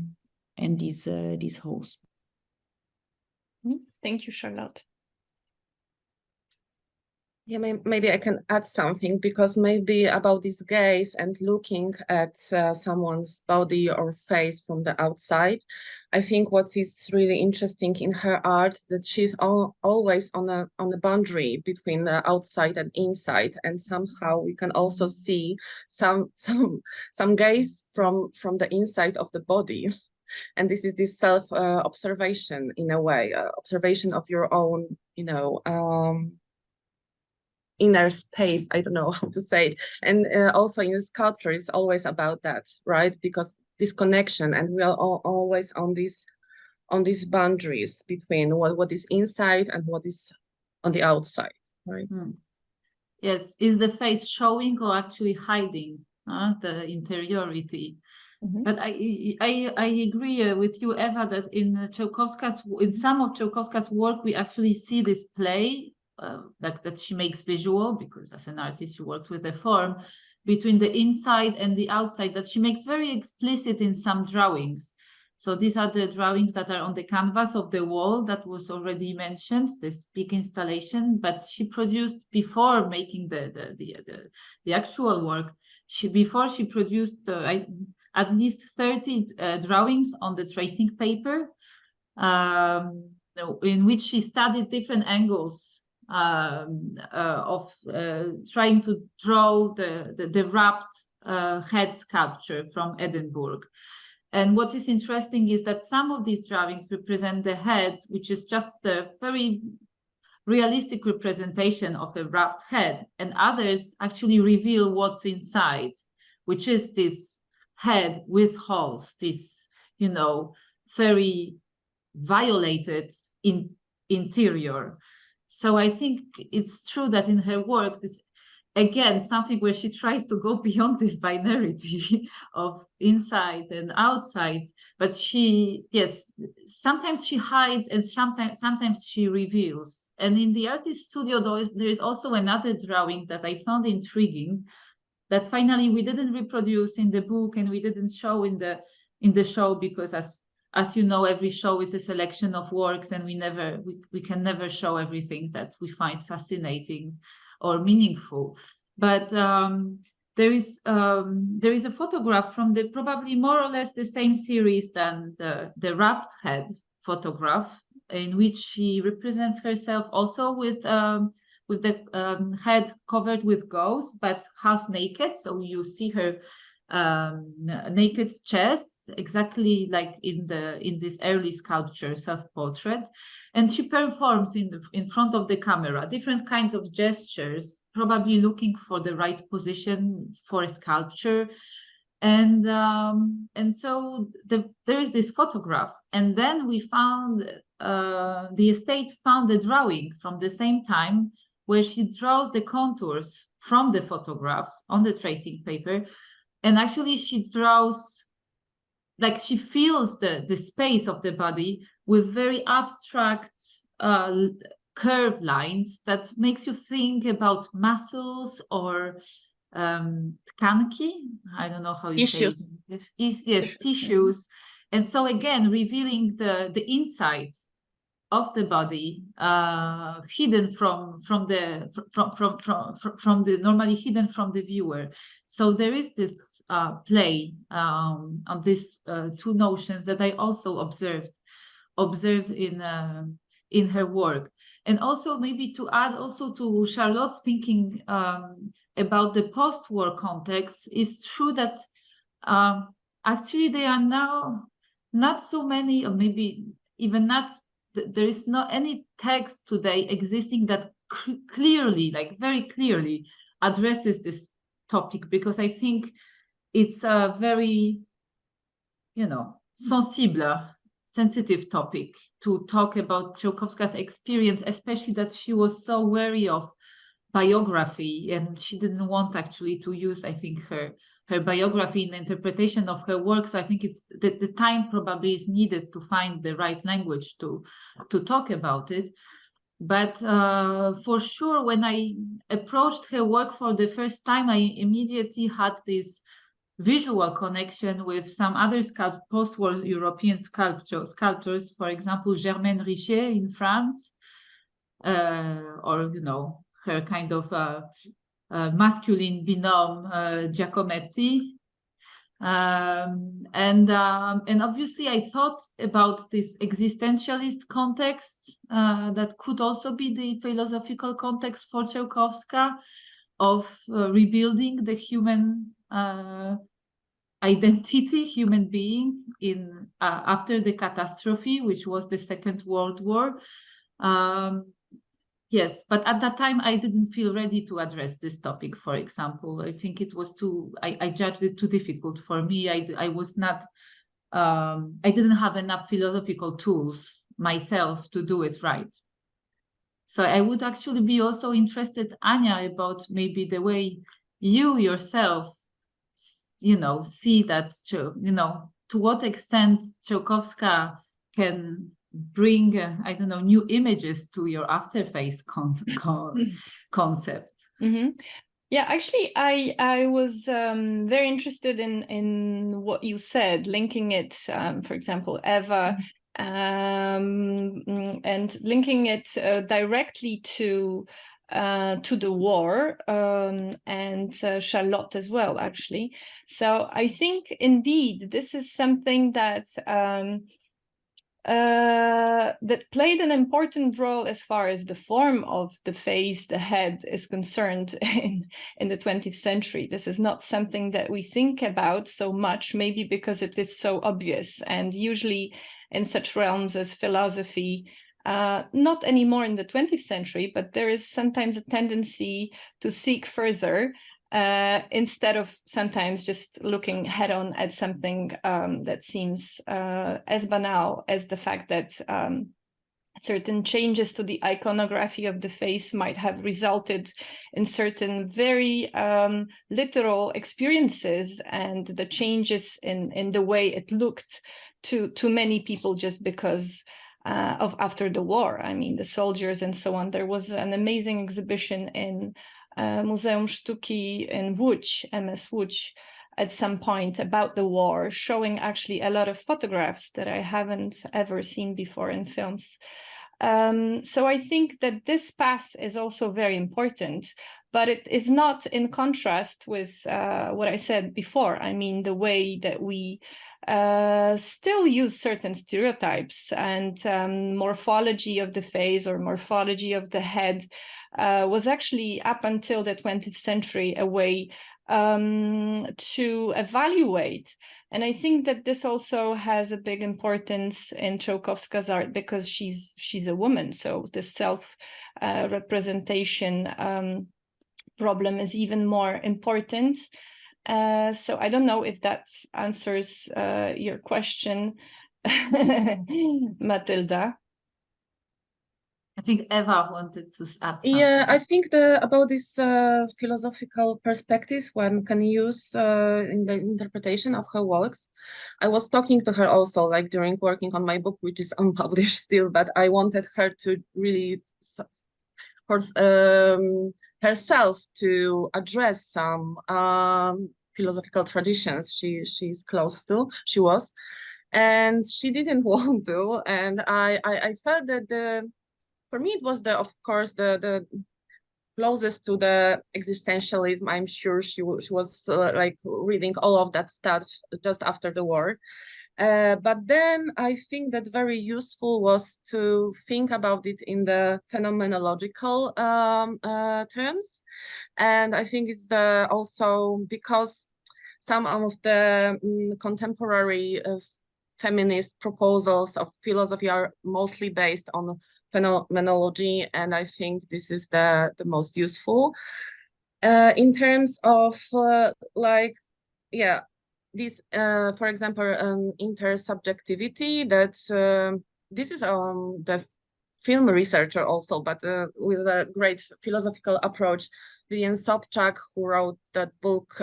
[SPEAKER 4] and these holes.
[SPEAKER 1] Thank you, Charlotte.
[SPEAKER 3] Yeah, maybe I can add something, because maybe about this gaze and looking at someone's body or face from the outside, I think what is really interesting in her art, that she's always on a boundary between the outside and inside, and somehow we can also see some gaze from the inside of the body. And this is this self observation, in a way, observation of your own, inner space. I don't know how to say it. And also in sculpture, it's always about that, right? Because this connection, and we are always on these boundaries between what is inside and what is on the outside, right?
[SPEAKER 2] Yes, is the face showing or actually hiding the interiority? But I agree with you, Eva, that in some of Czełkowska's work, we actually see this play that she makes visual, because as an artist she works with the form, between the inside and the outside, that she makes very explicit in some drawings. So these are the drawings that are on the canvas of the wall that was already mentioned, this big installation, but she produced, before making the actual work, before she produced at least 30 drawings on the tracing paper, in which she studied different angles of trying to draw the wrapped head sculpture from Edinburgh. And what is interesting is that some of these drawings represent the head, which is just a very realistic representation of a wrapped head, and others actually reveal what's inside, which is this head with holes, this, very violated interior. So I think it's true that in her work, this again something where she tries to go beyond this binarity of inside and outside, but sometimes she hides and sometimes she reveals. And in the artist studio, there is also another drawing that I found intriguing, that finally we didn't reproduce in the book and we didn't show in the show, because as you know, every show is a selection of works, and we can never show everything that we find fascinating or meaningful. But there is a photograph from the probably more or less the same series than the wrapped head photograph, in which she represents herself also with the head covered with gauze, but half naked. So you see her naked chest, exactly like in this early sculpture self-portrait, and she performs in front of the camera different kinds of gestures, probably looking for the right position for a sculpture. And so there is this photograph, and then we found the estate found a drawing from the same time where she draws the contours from the photographs on the tracing paper. And actually she draws, like she fills the space of the body with very abstract curved lines that makes you think about muscles or tkanki. I don't know how you say it. Yes, tissues. And so again, revealing the inside of the body, hidden from the normally hidden from the viewer. So there is this play on these two notions that I also observed in her work. And also maybe to add also to Charlotte's thinking about the post-war context, is true that actually there are now not so many, or maybe even not, there is not any text today existing that clearly, like very clearly addresses this topic, because I think it's a very, sensitive topic to talk about Czełkowska's experience, especially that she was so wary of biography, and she didn't want actually to use, I think, her biography in the interpretation of her work. So I think it's the time probably is needed to find the right language to talk about it. But for sure, when I approached her work for the first time, I immediately had this visual connection with some other post-war European sculptors, for example, Germaine Richer in France, or her kind of masculine binôme Giacometti, and obviously I thought about this existentialist context that could also be the philosophical context for Czełkowska, of rebuilding the human identity, human being in after the catastrophe, which was the Second World War. Yes, but at that time I didn't feel ready to address this topic, for example. I think it was I judged it too difficult for me. I was not, I didn't have enough philosophical tools myself to do it right. So I would actually be also interested, Anya, about maybe the way you yourself, see that, to what extent Czełkowska can bring, new images to your afterface concept.
[SPEAKER 1] Mm-hmm. Yeah, actually, I was very interested in what you said, linking it, for example, Eva, and linking it directly to the war, and Charlotte as well, actually. So I think indeed this is something that that played an important role as far as the form of the face, the head is concerned in the 20th century. This is not something that we think about so much, maybe because it is so obvious, and usually in such realms as philosophy, not anymore in the 20th century, but there is sometimes a tendency to seek further, instead of sometimes just looking head on at something that seems as banal as the fact that certain changes to the iconography of the face might have resulted in certain very literal experiences, and the changes in the way it looked to many people just because of after the war. I mean, the soldiers and so on. There was an amazing exhibition in Muzeum Sztuki in Łódź, MS Łódź, at some point about the war, showing actually a lot of photographs that I haven't ever seen before in films. So I think that this path is also very important, but it is not in contrast with what I said before. I mean, the way that we still use certain stereotypes, and morphology of the face or morphology of the head was actually up until the 20th century a way to evaluate. And I think that this also has a big importance in Czełkowska's art because she's a woman. So the self-representation problem is even more important. So I don't know if that answers your question, Matilda.
[SPEAKER 2] I think Eva wanted to add something.
[SPEAKER 3] Yeah, I think about this philosophical perspective one can use in the interpretation of her works. I was talking to her also, like during working on my book, which is unpublished still, but I wanted her to really herself to address some philosophical traditions she's close to. She was, and she didn't want to, and I felt that for me, it was of course the closest to the existentialism. I'm sure she was like reading all of that stuff just after the war. But then I think that very useful was to think about it in the phenomenological terms. And I think it's also because some of the contemporary feminist proposals of philosophy are mostly based on phenomenology, and I think this is the most useful in terms of this for example intersubjectivity, that this is the film researcher also, but with a great philosophical approach, Lilian Sobczak, who wrote that book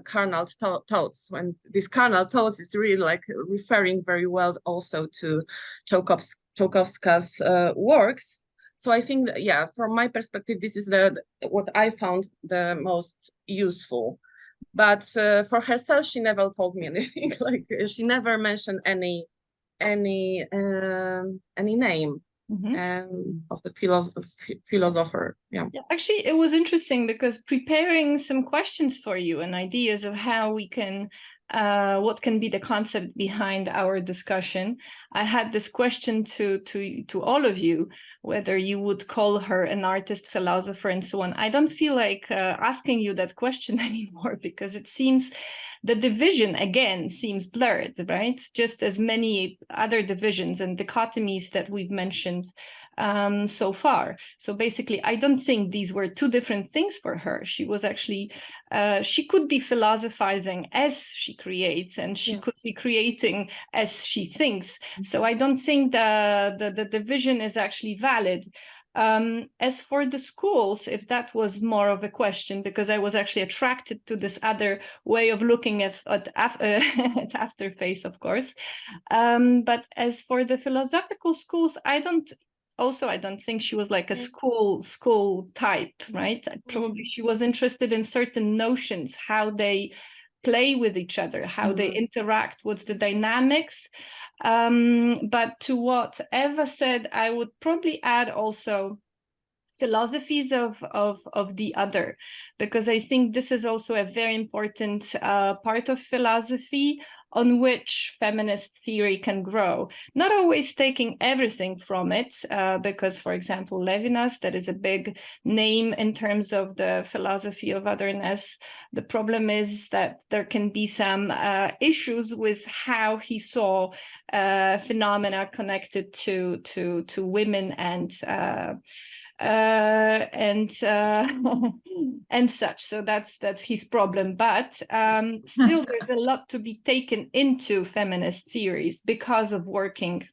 [SPEAKER 3] Carnal Thoughts. When this carnal thoughts is really like referring very well also to Czełkowska's works. So I think that, yeah, from my perspective, this is what I found the most useful. But for herself, she never told me anything. Like she never mentioned any name. Of the philosopher. Yeah,
[SPEAKER 1] actually it was interesting because preparing some questions for you and ideas of how we can what can be the concept behind our discussion, I had this question to all of you, whether you would call her an artist, philosopher, and so on. I don't feel like asking you that question anymore, because it seems the division again seems blurred, right? Just as many other divisions and dichotomies that we've mentioned so far. So basically, I don't think these were two different things for her. She was actually, she could be philosophizing as she creates, and she could be creating as she thinks. So I don't think the division is actually valid. As for the schools, if that was more of a question, because I was actually attracted to this other way of looking at Afterface, of course. But as for the philosophical schools, I don't think she was like a school type, right? Probably she was interested in certain notions, how they play with each other, how they interact, what's the dynamics. But to what Eva said, I would probably add also philosophies of the other, because I think this is also a very important part of philosophy on which feminist theory can grow. Not always taking everything from it, because, for example, Levinas, that is a big name in terms of the philosophy of otherness. The problem is that there can be some issues with how he saw phenomena connected to women and such. So that's his problem. But still, there's a lot to be taken into feminist theories because of working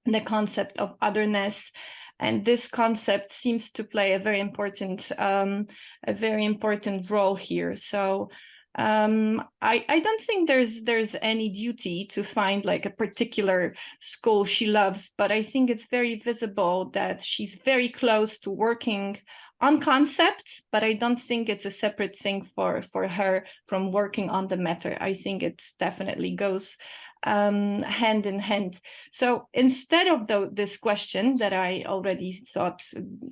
[SPEAKER 1] the concept of otherness. And this concept seems to play a very important role here. So I don't think there's any duty to find like a particular school she loves, but I think it's very visible that she's very close to working on concepts, but I don't think it's a separate thing for her from working on the matter. I think it's definitely goes hand in hand. So instead of this question that I already thought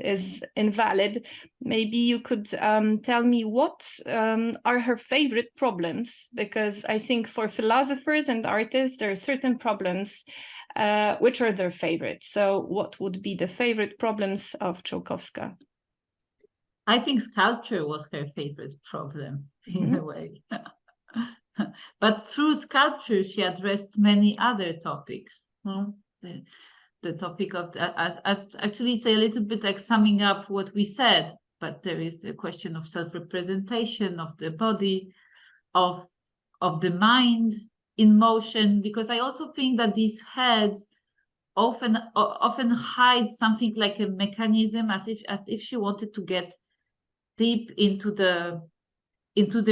[SPEAKER 1] is invalid, maybe you could tell me what are her favorite problems, because I think for philosophers and artists, there are certain problems which are their favorite. So what would be the favorite problems of Czełkowska?
[SPEAKER 2] I think sculpture was her favorite problem in a way. But through sculpture, she addressed many other topics. The topic of, as actually it's a little bit like summing up what we said, but there is the question of self-representation of the body, of the mind in motion, because I also think that these heads often hide something like a mechanism, as if she wanted to get deep into the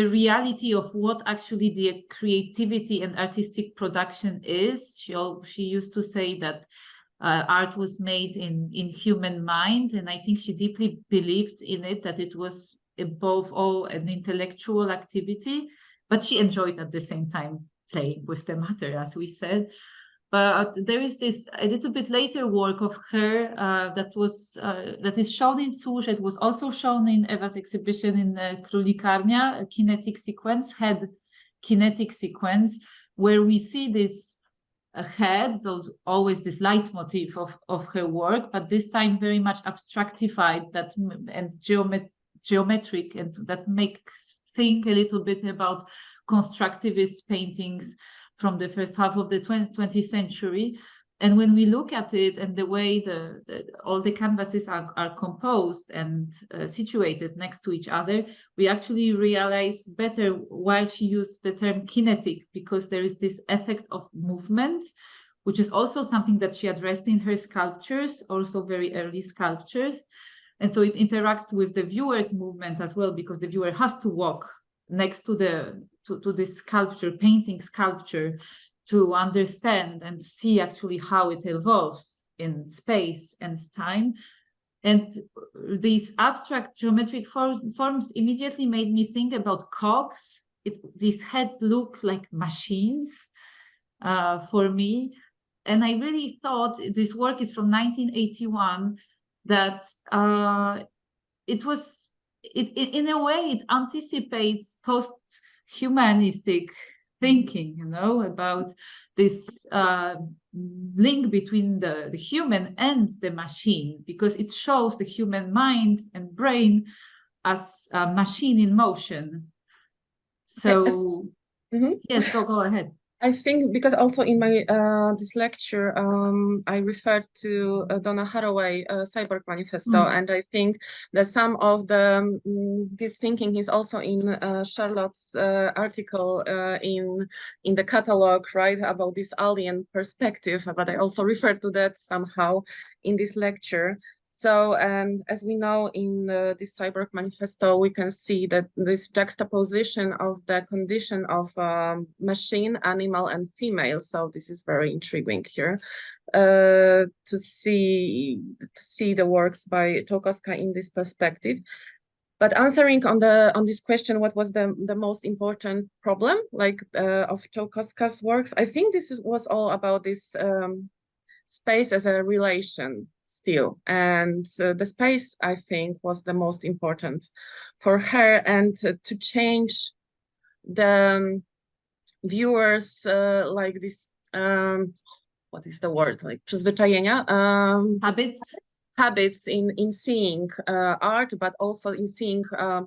[SPEAKER 2] reality of what actually the creativity and artistic production is. She used to say that art was made in human mind, and I think she deeply believed in it, that it was above all an intellectual activity, but she enjoyed at the same time playing with the matter, as we said. But there is this a little bit later work of her that is shown in Służ. It was also shown in Ewa's exhibition in Królikarnia, a kinetic sequence, head kinetic sequence, where we see this head, always this leitmotif of her work, but this time very much abstractified and geometric, and that makes think a little bit about constructivist paintings from the first half of the 20th century. And when we look at it and the way all the canvases are composed and situated next to each other, we actually realize better why she used the term kinetic, because there is this effect of movement, which is also something that she addressed in her sculptures, also very early sculptures. And so it interacts with the viewer's movement as well, because the viewer has to walk next to this sculpture, painting sculpture, to understand and see actually how it evolves in space and time. And these abstract geometric forms immediately made me think about cogs. These heads look like machines for me. And I really thought, this work is from 1981, that in a way, it anticipates post-humanistic thinking, about this link between the human and the machine, because it shows the human mind and brain as a machine in motion. So, yes, go ahead.
[SPEAKER 3] I think because also in my this lecture, I referred to Donna Haraway Cyborg Manifesto, and I think that some of this thinking is also in Charlotte's article in the catalog, right, about this alien perspective. But I also referred to that somehow in this lecture. So, and as we know in this Cyborg Manifesto, we can see that this juxtaposition of the condition of machine, animal, and female. So this is very intriguing here to see the works by Czełkowska in this perspective. But answering on this question, what was the most important problem, of Czełkowska's works? I think this was all about this space as a relation still, and the space, I think, was the most important for her, and to change the viewers like this what is the word, like przyzwyczajenia, habits in seeing art, but also in seeing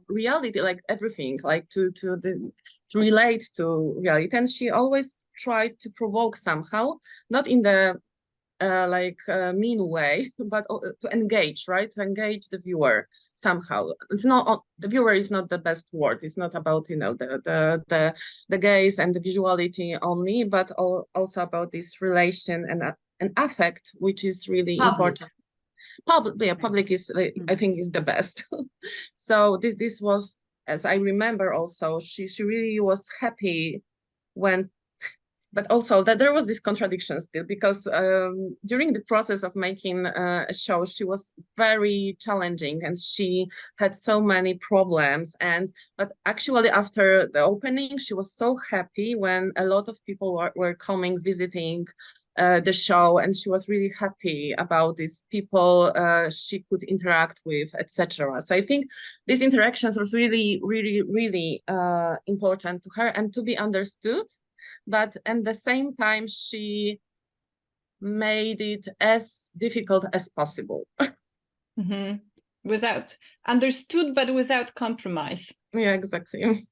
[SPEAKER 3] reality, like everything, like to relate to reality. And she always tried to provoke somehow, not in the mean way, but to engage, right? To engage the viewer somehow. It's not, the viewer is not the best word. It's not about, the gaze and the visuality only, but also about this relation and and affect, which is really
[SPEAKER 2] Public.
[SPEAKER 3] important. Public is, I think, is the best. So this was, as I remember also, she really was happy when, but also that there was this contradiction still, because during the process of making a show, she was very challenging and she had so many problems. But actually after the opening, she was so happy when a lot of people were coming, visiting the show, and she was really happy about these people she could interact with, etc. So I think these interactions was really, really, really important to her and to be understood. But at the same time, she made it as difficult as possible.
[SPEAKER 1] Mm-hmm. Without understood, but without compromise.
[SPEAKER 3] Yeah, exactly.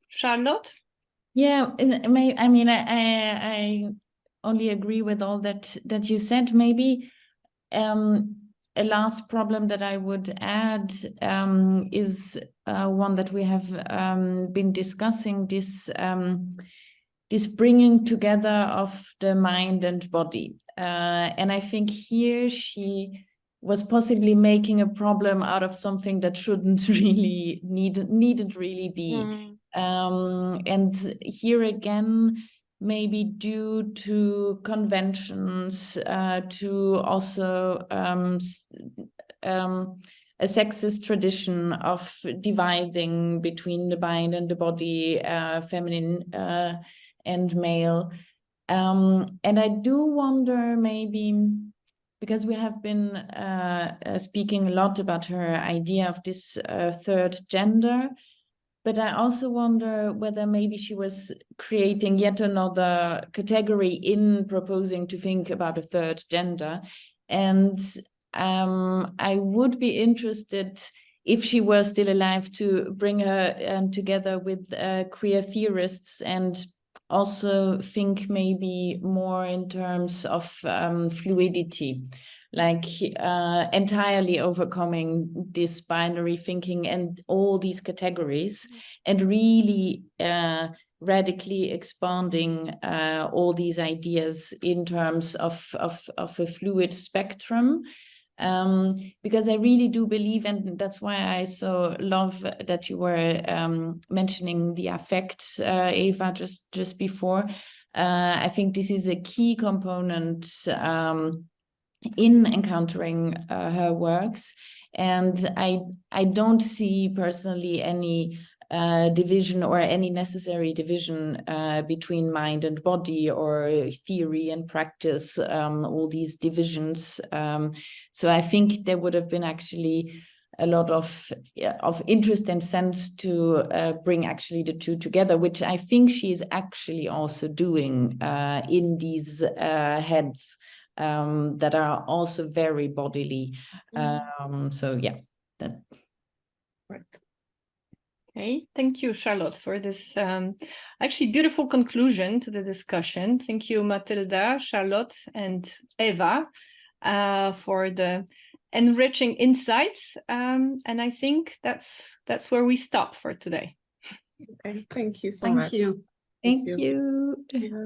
[SPEAKER 1] Charlotte?
[SPEAKER 4] Yeah, I only agree with all that you said. Maybe a last problem that I would add is one that we have been discussing, this bringing together of the mind and body. And I think here she was possibly making a problem out of something that shouldn't really needn't really be. And here again, maybe due to conventions, to also a sexist tradition of dividing between the mind and the body, feminine and male. And I do wonder, maybe, because we have been speaking a lot about her idea of this third gender, but I also wonder whether maybe she was creating yet another category in proposing to think about a third gender. And I would be interested, if she were still alive, to bring her together with queer theorists and also think maybe more in terms of fluidity, like entirely overcoming this binary thinking and all these categories, and really radically expanding all these ideas in terms of a fluid spectrum. Because I really do believe, and that's why I so love that you were mentioning the affect, Eva, just before. I think this is a key component in encountering her works, and I don't see personally any division or any necessary division between mind and body or theory and practice, all these divisions. So I think there would have been actually a lot of interest and sense to bring actually the two together, which I think she is actually also doing in these heads that are also very bodily. So yeah, that.
[SPEAKER 1] Right. Okay, thank you, Charlotte, for this actually beautiful conclusion to the discussion. Thank you, Matilda, Charlotte, and Eva for the enriching insights. And I think that's where we stop for today.
[SPEAKER 3] Okay, thank you so much.
[SPEAKER 2] Thank you.
[SPEAKER 4] Thank you.
[SPEAKER 3] Yeah.